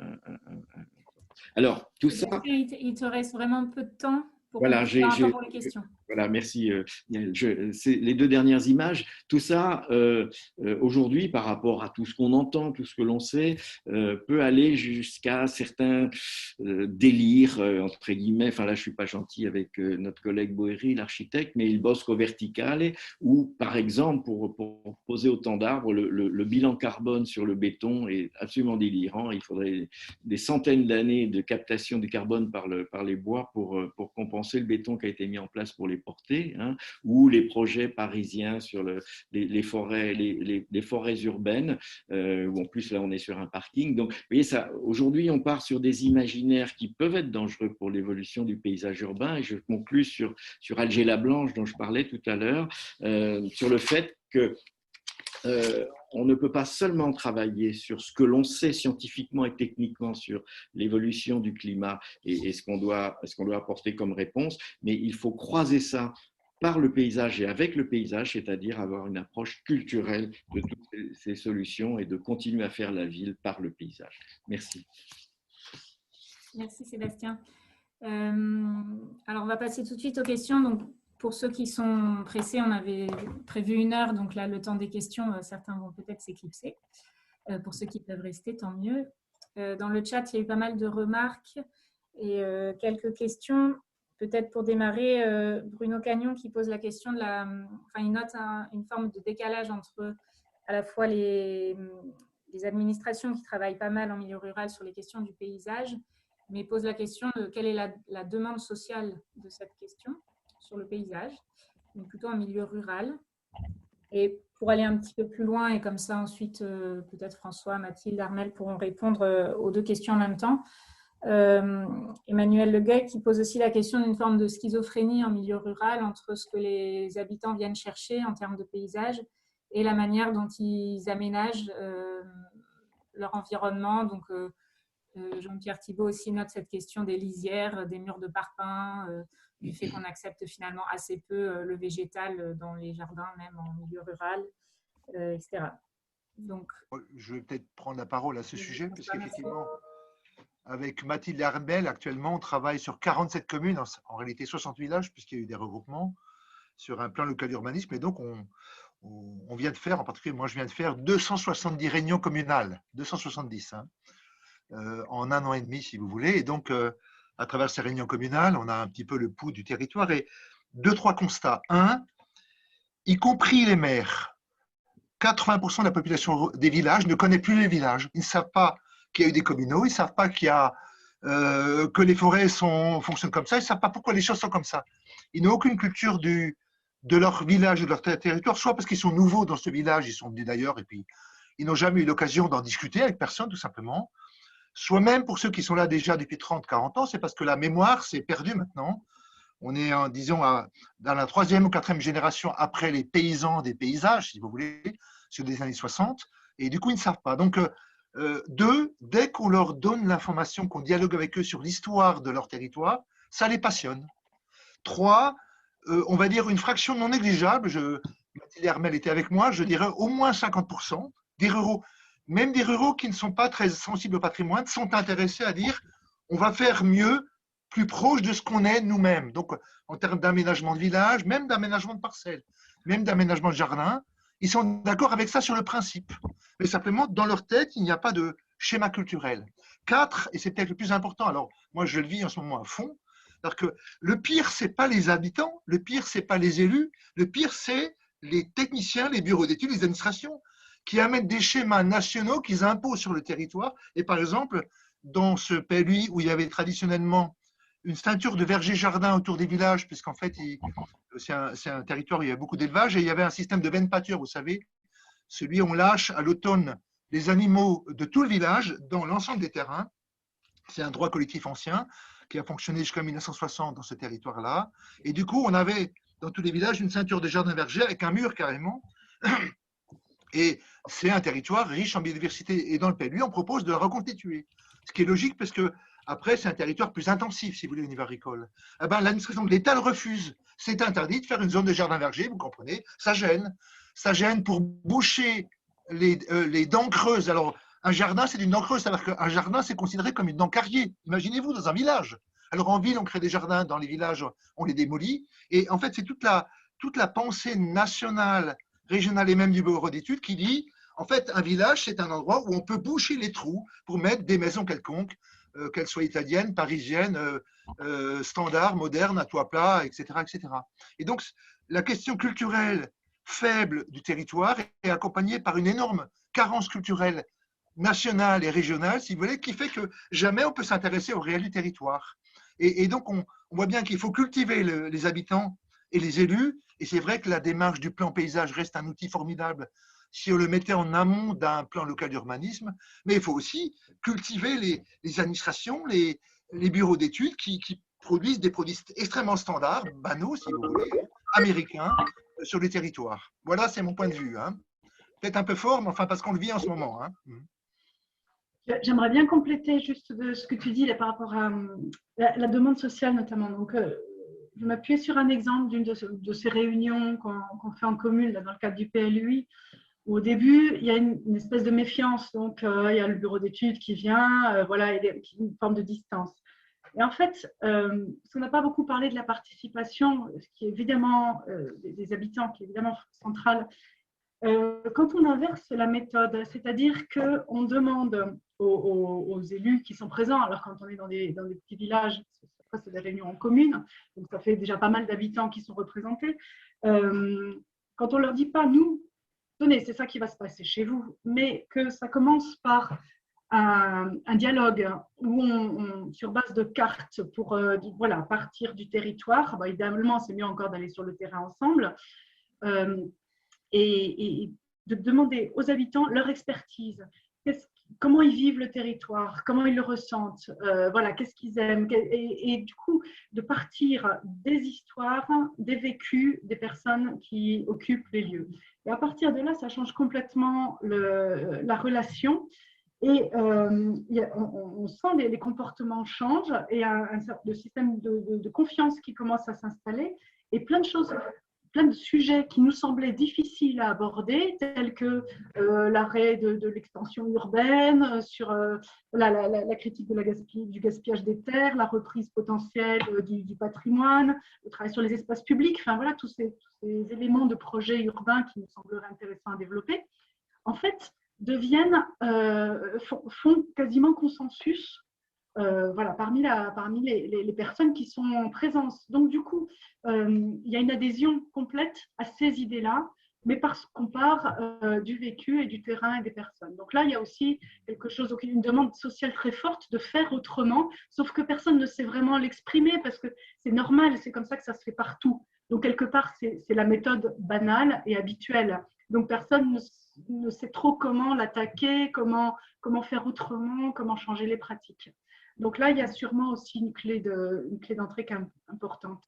Alors, tout ça… Il te reste vraiment peu de temps pour voilà, pour les questions. Voilà, merci. C'est les deux dernières images. Tout ça, aujourd'hui, par rapport à tout ce qu'on entend, tout ce que l'on sait, peut aller jusqu'à certains délires, entre guillemets. Enfin, là, je ne suis pas gentil avec notre collègue Boeri, l'architecte, mais il bosse au verticale, où, par exemple, pour poser autant d'arbres, le bilan carbone sur le béton est absolument délirant. Il faudrait des centaines d'années de captation du carbone par les bois pour compenser le béton qui a été mis en place pour les porter, ou les projets parisiens sur les forêts urbaines, où en plus là on est sur un parking. Donc vous voyez ça, aujourd'hui on part sur des imaginaires qui peuvent être dangereux pour l'évolution du paysage urbain, et je conclus sur Alger la Blanche dont je parlais tout à l'heure, sur le fait que on ne peut pas seulement travailler sur ce que l'on sait scientifiquement et techniquement sur l'évolution du climat et ce qu'on doit apporter comme réponse, mais il faut croiser ça par le paysage et avec le paysage, c'est-à-dire avoir une approche culturelle de toutes ces solutions et de continuer à faire la ville par le paysage. Merci. Merci Sébastien. Alors, on va passer tout de suite aux questions. Donc, pour ceux qui sont pressés, on avait prévu 1 heure, donc là, le temps des questions, certains vont peut-être s'éclipser. Pour ceux qui peuvent rester, tant mieux. Dans le chat, il y a eu pas mal de remarques et quelques questions. Peut-être pour démarrer, Bruno Cagnon qui pose la question de il note une forme de décalage entre à la fois les administrations qui travaillent pas mal en milieu rural sur les questions du paysage, mais pose la question de quelle est la demande sociale de cette question sur le paysage, donc plutôt en milieu rural. Et pour aller un petit peu plus loin, et comme ça ensuite, peut-être François, Mathilde, Armelle pourront répondre aux 2 questions en même temps. Emmanuel Leguet qui pose aussi la question d'une forme de schizophrénie en milieu rural entre ce que les habitants viennent chercher en termes de paysage et la manière dont ils aménagent leur environnement. Donc, Jean-Pierre Thibault aussi note cette question des lisières, des murs de parpaing, du fait qu'on accepte finalement assez peu le végétal dans les jardins, même en milieu rural, etc. Donc, je vais peut-être prendre la parole à ce sujet, parce qu'effectivement, avec Mathilde et Armelle, actuellement, on travaille sur 47 communes, en réalité 60 villages, puisqu'il y a eu des regroupements, sur un plan local d'urbanisme. Et donc, on vient de faire, en particulier, moi, je viens de faire 270 réunions communales, 270, hein, en 1 an et demi, si vous voulez. Et donc, à travers ces réunions communales, on a un petit peu le pouls du territoire. Et 2-3 constats. 1, y compris les maires, 80% de la population des villages ne connaît plus les villages. Ils ne savent pas qu'il y a eu des communaux, ils ne savent pas que les forêts fonctionnent comme ça, ils ne savent pas pourquoi les choses sont comme ça. Ils n'ont aucune culture de leur village ou de leur territoire, soit parce qu'ils sont nouveaux dans ce village, ils sont venus d'ailleurs et puis ils n'ont jamais eu l'occasion d'en discuter avec personne tout simplement, soit même pour ceux qui sont là déjà depuis 30-40 ans, c'est parce que la mémoire s'est perdue maintenant. On est, disons, dans la 3e ou 4e génération après les paysans des paysages, si vous voulez, sur les années 60, et du coup, ils ne savent pas. Donc, 2, dès qu'on leur donne l'information, qu'on dialogue avec eux sur l'histoire de leur territoire, ça les passionne. 3, on va dire une fraction non négligeable, Mathilde Hermel était avec moi, je dirais au moins 50% des ruraux, même des ruraux qui ne sont pas très sensibles au patrimoine, sont intéressés à dire on va faire mieux, plus proche de ce qu'on est nous-mêmes. Donc, en termes d'aménagement de village, même d'aménagement de parcelles, même d'aménagement de jardin, ils sont d'accord avec ça sur le principe. Mais simplement, dans leur tête, il n'y a pas de schéma culturel. 4, et c'est peut-être le plus important, alors moi je le vis en ce moment à fond, c'est-à-dire que le pire, ce n'est pas les habitants, le pire, ce n'est pas les élus, le pire, c'est les techniciens, les bureaux d'études, les administrations, qui amènent des schémas nationaux qu'ils imposent sur le territoire. Et par exemple, dans ce PLUI où il y avait traditionnellement une ceinture de vergers-jardins autour des villages, puisqu'en fait, c'est un territoire où il y a beaucoup d'élevage, et il y avait un système de veine pâture, vous savez, celui où on lâche à l'automne les animaux de tout le village dans l'ensemble des terrains. C'est un droit collectif ancien qui a fonctionné jusqu'en 1960 dans ce territoire-là. Et du coup, on avait dans tous les villages une ceinture de jardins-vergers avec un mur carrément. Et c'est un territoire riche en biodiversité. Et dans le PLU, on propose de le reconstituer. Ce qui est logique parce que après, c'est un territoire plus intensif, si vous voulez, au niveau agricole. Eh ben, l'administration de l'État le refuse. C'est interdit de faire une zone de jardin-verger, vous comprenez. Ça gêne. Ça gêne pour boucher les dents creuses. Alors, un jardin, c'est une dent creuse. C'est-à-dire qu'un jardin, c'est considéré comme une dent carriée. Imaginez-vous, dans un village. Alors, en ville, on crée des jardins. Dans les villages, on les démolit. Et en fait, c'est toute la pensée nationale, régionale et même du bureau d'études qui dit, en fait, un village, c'est un endroit où on peut boucher les trous pour mettre des maisons quelconques, qu'elles soient italiennes, parisiennes, standards, modernes, à toit plat, etc., etc. Et donc, la question culturelle faible du territoire est accompagnée par une énorme carence culturelle nationale et régionale, si vous voulez, qui fait que jamais on peut s'intéresser au réel du territoire. Et donc, on voit bien qu'il faut cultiver les habitants et les élus, et c'est vrai que la démarche du plan paysage reste un outil formidable si on le mettait en amont d'un plan local d'urbanisme, mais il faut aussi cultiver les administrations, les bureaux d'études qui produisent des produits extrêmement standards, banaux si vous voulez, américains, sur les territoires. Voilà, c'est mon point de vue, hein, peut-être un peu fort, mais enfin parce qu'on le vit en ce moment. Hein. J'aimerais bien compléter juste de ce que tu dis là, par rapport à la demande sociale notamment. Donc, je m'appuie sur un exemple d'une de ces réunions qu'on fait en commune là, dans le cadre du PLUI, où au début, il y a une espèce de méfiance. Donc, il y a le bureau d'études qui vient, voilà, et une forme de distance. Et en fait, parce qu'on n'a pas beaucoup parlé de la participation, ce qui est évidemment des habitants, qui est évidemment central. Quand on inverse la méthode, c'est-à-dire qu'on demande aux élus qui sont présents, alors quand on est dans des petits villages, c'est des réunions en commune, donc ça fait déjà pas mal d'habitants qui sont représentés, quand on ne leur dit pas, nous, tenez, c'est ça qui va se passer chez vous, mais que ça commence par un dialogue où sur base de cartes pour voilà, partir du territoire, bah, idéalement c'est mieux encore d'aller sur le terrain ensemble, et de demander aux habitants leur expertise. Comment ils vivent le territoire, comment ils le ressentent, voilà, qu'est-ce qu'ils aiment, et du coup, de partir des histoires, des vécus des personnes qui occupent les lieux. Et à partir de là, ça change complètement la relation, et on sent les comportements changent, et le système de confiance qui commence à s'installer, et plein de choses, plein de sujets qui nous semblaient difficiles à aborder, tels que l'arrêt de l'extension urbaine, sur la critique du gaspillage des terres, la reprise potentielle du patrimoine, le travail sur les espaces publics, enfin voilà, tous ces éléments de projets urbains qui nous sembleraient intéressants à développer, en fait, font quasiment consensus voilà, parmi les personnes qui sont en présence. Donc, du coup, il y a une adhésion complète à ces idées-là, mais parce qu'on part du vécu et du terrain et des personnes. Donc là, il y a aussi quelque chose, une demande sociale très forte de faire autrement, sauf que personne ne sait vraiment l'exprimer parce que c'est normal, c'est comme ça que ça se fait partout. Donc, quelque part, c'est la méthode banale et habituelle. Donc, personne ne sait trop comment l'attaquer, comment faire autrement, comment changer les pratiques. Donc là, il y a sûrement aussi une clé d'entrée importante.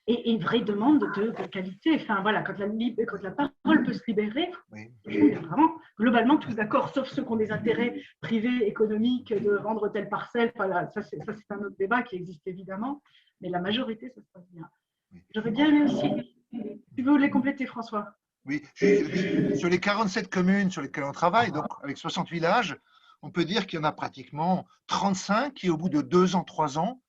Et une vraie demande de qualité. Enfin, voilà, quand la parole peut se libérer, oui. On est vraiment globalement tous d'accord, sauf ceux qui ont des intérêts privés, économiques, de vendre telle parcelle. Voilà, ça, c'est un autre débat qui existe évidemment, mais la majorité, ça se passe bien. J'aurais bien aimé aussi. Tu veux les compléter, François? Oui, sur les 47 communes sur lesquelles on travaille, donc avec 60 villages, on peut dire qu'il y en a pratiquement 35 qui, au bout de 2 ans, 3 ans,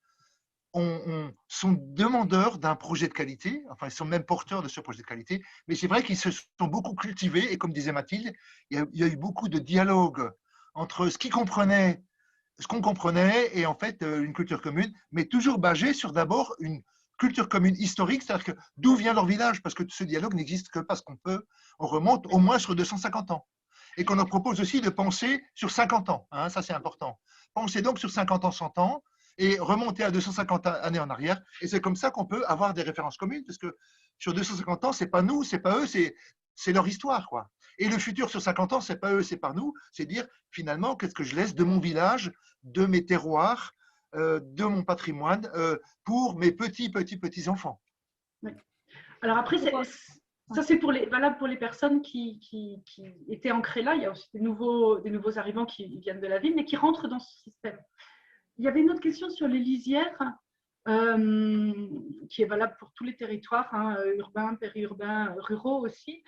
sont demandeurs d'un projet de qualité. Enfin, ils sont même porteurs de ce projet de qualité. Mais c'est vrai qu'ils se sont beaucoup cultivés. Et comme disait Mathilde, il y a eu beaucoup de dialogue entre ce qu'on comprenait et en fait une culture commune, mais toujours basée sur d'abord une culture commune historique, c'est-à-dire que d'où vient leur village, parce que ce dialogue n'existe que parce on remonte au moins sur 250 ans. Et qu'on leur propose aussi de penser sur 50 ans. Hein, ça, c'est important. Penser donc sur 50 ans, 100 ans, et remonter à 250 années en arrière. Et c'est comme ça qu'on peut avoir des références communes, parce que sur 250 ans, c'est pas nous, c'est pas eux, c'est leur histoire, quoi. Et le futur sur 50 ans, c'est pas eux, c'est pas nous. C'est dire, finalement, qu'est-ce que je laisse de mon village, de mes terroirs, de mon patrimoine, pour mes petits-enfants. Oui. Alors après, ça, c'est valable pour les personnes qui étaient ancrées là. Il y a aussi des nouveaux arrivants qui viennent de la ville, mais qui rentrent dans ce système. Il y avait une autre question sur les lisières, qui est valable pour tous les territoires, hein, urbains, périurbains, ruraux aussi.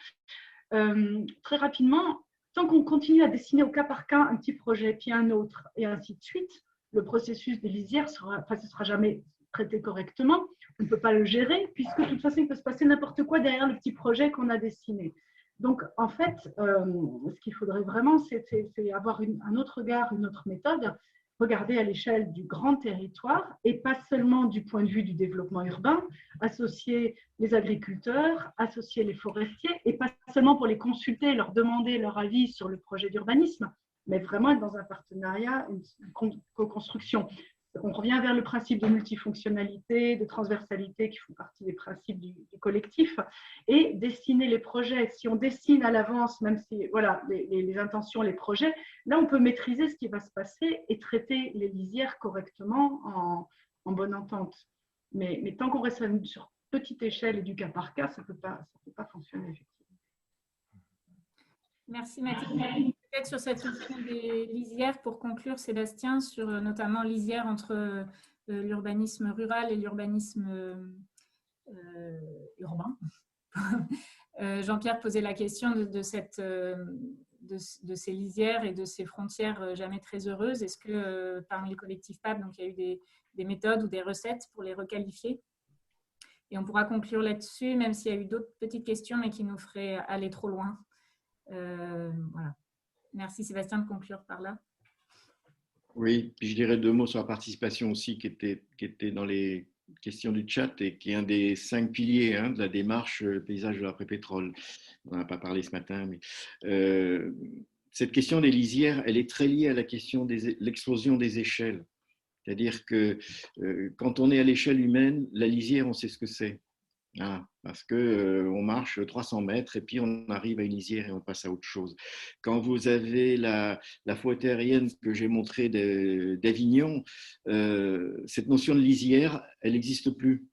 Très rapidement, tant qu'on continue à dessiner au cas par cas un petit projet, puis un autre, et ainsi de suite, le processus des lisières ne sera jamais traité correctement. On ne peut pas le gérer, puisque de toute façon, il peut se passer n'importe quoi derrière le petit projet qu'on a dessiné. Donc, en fait, ce qu'il faudrait vraiment, c'est avoir un autre regard, une autre méthode, regarder à l'échelle du grand territoire et pas seulement du point de vue du développement urbain, associer les agriculteurs, associer les forestiers, et pas seulement pour les consulter, leur demander leur avis sur le projet d'urbanisme, mais vraiment être dans un partenariat, une co-construction. On revient vers le principe de multifonctionnalité, de transversalité qui font partie des principes du collectif, et dessiner les projets. Si on dessine à l'avance, même si voilà, les intentions, les projets, là on peut maîtriser ce qui va se passer et traiter les lisières correctement en bonne entente. Mais tant qu'on reste sur petite échelle et du cas par cas, ça ne peut pas fonctionner effectivement. Merci Mathilde. Peut-être sur cette question des lisières, pour conclure, Sébastien, sur notamment lisière entre l'urbanisme rural et l'urbanisme urbain. Jean-Pierre posait la question de ces lisières et de ces frontières jamais très heureuses. Est-ce que parmi les collectifs PAP, donc, il y a eu des méthodes ou des recettes pour les requalifier? Et on pourra conclure là-dessus, même s'il y a eu d'autres petites questions, mais qui nous feraient aller trop loin. Voilà. Merci Sébastien de conclure par là. Oui, puis je dirais 2 mots sur la participation aussi qui était dans les questions du chat et qui est un des 5 piliers de la démarche paysage de l'après-pétrole. On n'en a pas parlé ce matin, mais cette question des lisières, elle est très liée à la question de l'explosion des échelles. C'est-à-dire que quand on est à l'échelle humaine, la lisière, on sait ce que c'est. Parce qu'on marche 300 mètres et puis on arrive à une lisière et on passe à autre chose. Quand vous avez la faute aérienne que j'ai montrée d'Avignon, cette notion de lisière, elle n'existe plus.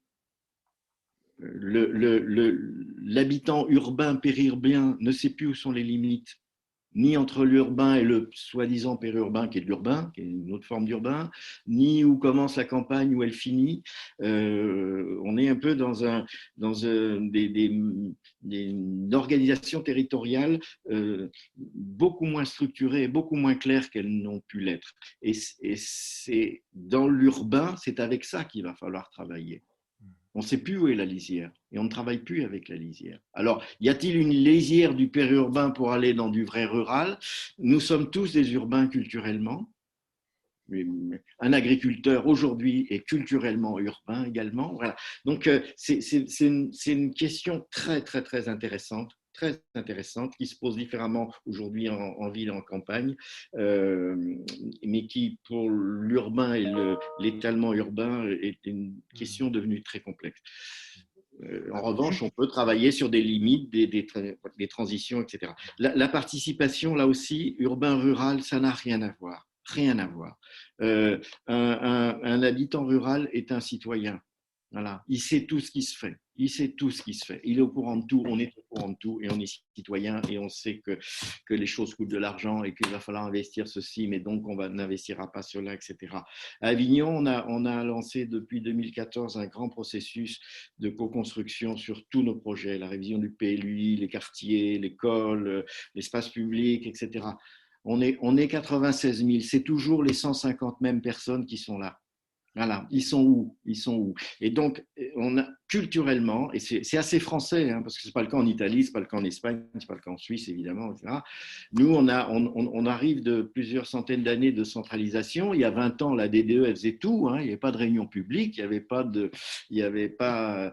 L'habitant urbain, périurbain ne sait plus où sont les limites, ni entre l'urbain et le soi-disant périurbain, qui est de l'urbain, qui est une autre forme d'urbain, ni où commence la campagne, où elle finit. On est un peu dans une organisation territoriale beaucoup moins structurée et beaucoup moins claire qu'elles n'ont pu l'être. Et c'est dans l'urbain, c'est avec ça qu'il va falloir travailler. On ne sait plus où est la lisière et on ne travaille plus avec la lisière. Alors, y a-t-il une lisière du périurbain pour aller dans du vrai rural? Nous sommes tous des urbains culturellement. Un agriculteur aujourd'hui est culturellement urbain également. Voilà. Donc, c'est une question très, très, très intéressante qui se pose différemment aujourd'hui en ville et en campagne, mais qui, pour l'urbain et l'étalement urbain, est une question devenue très complexe. En revanche, on peut travailler sur des limites, des transitions, etc. La participation, là aussi, urbain-rural, ça n'a rien à voir. Rien à voir. Un habitant rural est un citoyen. Voilà. Il sait tout ce qui se fait. Il sait tout ce qui se fait. Il est au courant de tout. On est au courant de tout et on est citoyen et on sait que les choses coûtent de l'argent et qu'il va falloir investir ceci, mais donc on n'investira pas sur là, etc. À Avignon, on a lancé depuis 2014 un grand processus de co-construction sur tous nos projets, la révision du PLUI, les quartiers, l'école, l'espace public, etc. On est 96 000. C'est toujours les 150 mêmes personnes qui sont là. Voilà, ils sont où? Et donc, on a culturellement, et c'est assez français, parce que ce n'est pas le cas en Italie, ce n'est pas le cas en Espagne, ce n'est pas le cas en Suisse, évidemment, etc. Nous, on arrive de plusieurs centaines d'années de centralisation. Il y a 20 ans, la DDE, elle faisait tout. Il n'y avait pas de réunion publique, il n'y avait pas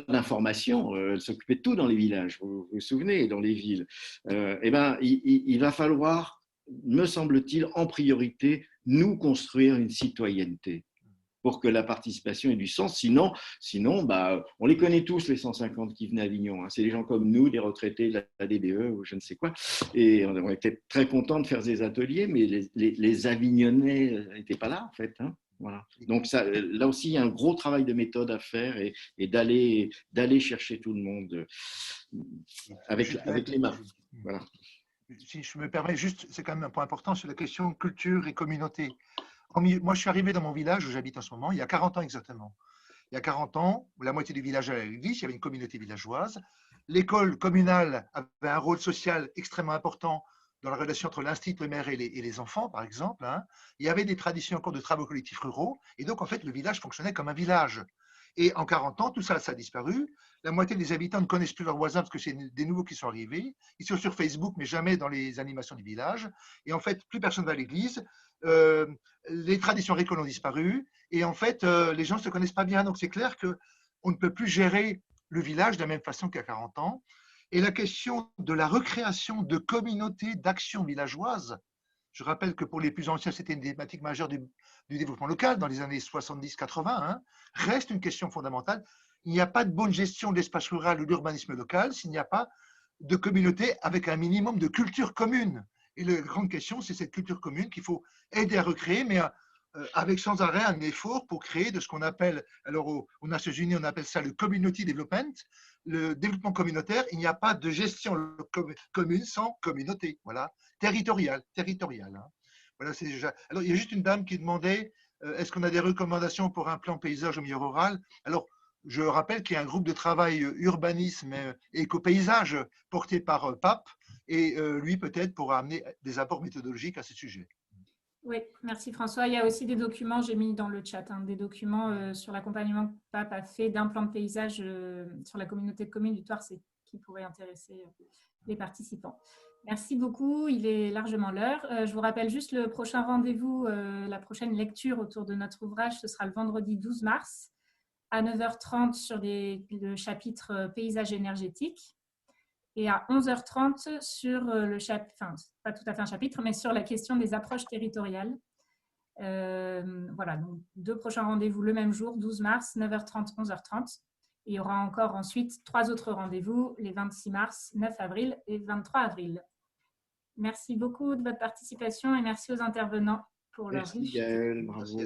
d'information. Elle s'occupait de tout dans les villages, vous vous souvenez, dans les villes. Il va falloir, me semble-t-il, en priorité, nous construire une citoyenneté pour que la participation ait du sens. Sinon on les connaît tous, les 150 qui venaient à Avignon. C'est des gens comme nous, des retraités de la DDE ou je ne sais quoi. Et on était très contents de faire des ateliers, mais les Avignonnais n'étaient pas là, en fait. Voilà. Donc là aussi, il y a un gros travail de méthode à faire et d'aller chercher tout le monde avec les mains. Voilà. Si je me permets, juste, c'est quand même un point important sur la question culture et communauté. Moi, je suis arrivé dans mon village où j'habite en ce moment, il y a 40 ans exactement. Il y a 40 ans, la moitié du village allait à l'église, il y avait une communauté villageoise. L'école communale avait un rôle social extrêmement important dans la relation entre l'institut, le maire et les enfants, par exemple. Il y avait des traditions encore de travaux collectifs ruraux. Et donc, en fait, le village fonctionnait comme un village. Et en 40 ans, tout ça, ça a disparu. La moitié des habitants ne connaissent plus leurs voisins parce que c'est des nouveaux qui sont arrivés. Ils sont sur Facebook, mais jamais dans les animations du village. Et en fait, plus personne ne va à l'église. Les traditions agricoles ont disparu. Et en fait, les gens ne se connaissent pas bien. Donc, c'est clair qu'on ne peut plus gérer le village de la même façon qu'il y a 40 ans. Et la question de la recréation de communautés d'action villageoise, je rappelle que pour les plus anciens, c'était une thématique majeure du développement local dans les années 70-80, reste une question fondamentale. Il n'y a pas de bonne gestion de l'espace rural ou d'urbanisme local s'il n'y a pas de communauté avec un minimum de culture commune. Et la grande question, c'est cette culture commune qu'il faut aider à recréer, mais avec sans arrêt un effort pour créer de ce qu'on appelle, alors aux Nations Unies, on appelle ça le Community Development, le développement communautaire. Il n'y a pas de gestion commune sans communauté, voilà, territoriale. Hein. Voilà, c'est déjà. Alors, il y a juste une dame qui demandait est-ce qu'on a des recommandations pour un plan paysage au milieu rural? Alors, je rappelle qu'il y a un groupe de travail urbanisme et éco-paysage porté par PAP, et lui peut-être pourra amener des apports méthodologiques à ce sujet. Oui, merci François. Il y a aussi des documents, j'ai mis dans le chat, des documents sur l'accompagnement que PAP a fait d'un plan de paysage sur la communauté de communes du Thouars qui pourrait intéresser les participants. Merci beaucoup, il est largement l'heure. Je vous rappelle juste le prochain rendez-vous, la prochaine lecture autour de notre ouvrage, ce sera le vendredi 12 mars à 9h30 sur le chapitre paysage énergétique. Et à 11h30 sur le chapitre, enfin, pas tout à fait un chapitre, mais sur la question des approches territoriales. Voilà, donc 2 prochains rendez-vous le même jour, 12 mars, 9h30, 11h30. Et il y aura encore ensuite 3 autres rendez-vous, les 26 mars, 9 avril et 23 avril. Merci beaucoup de votre participation et merci aux intervenants pour leur Merci Gaëlle, bravo.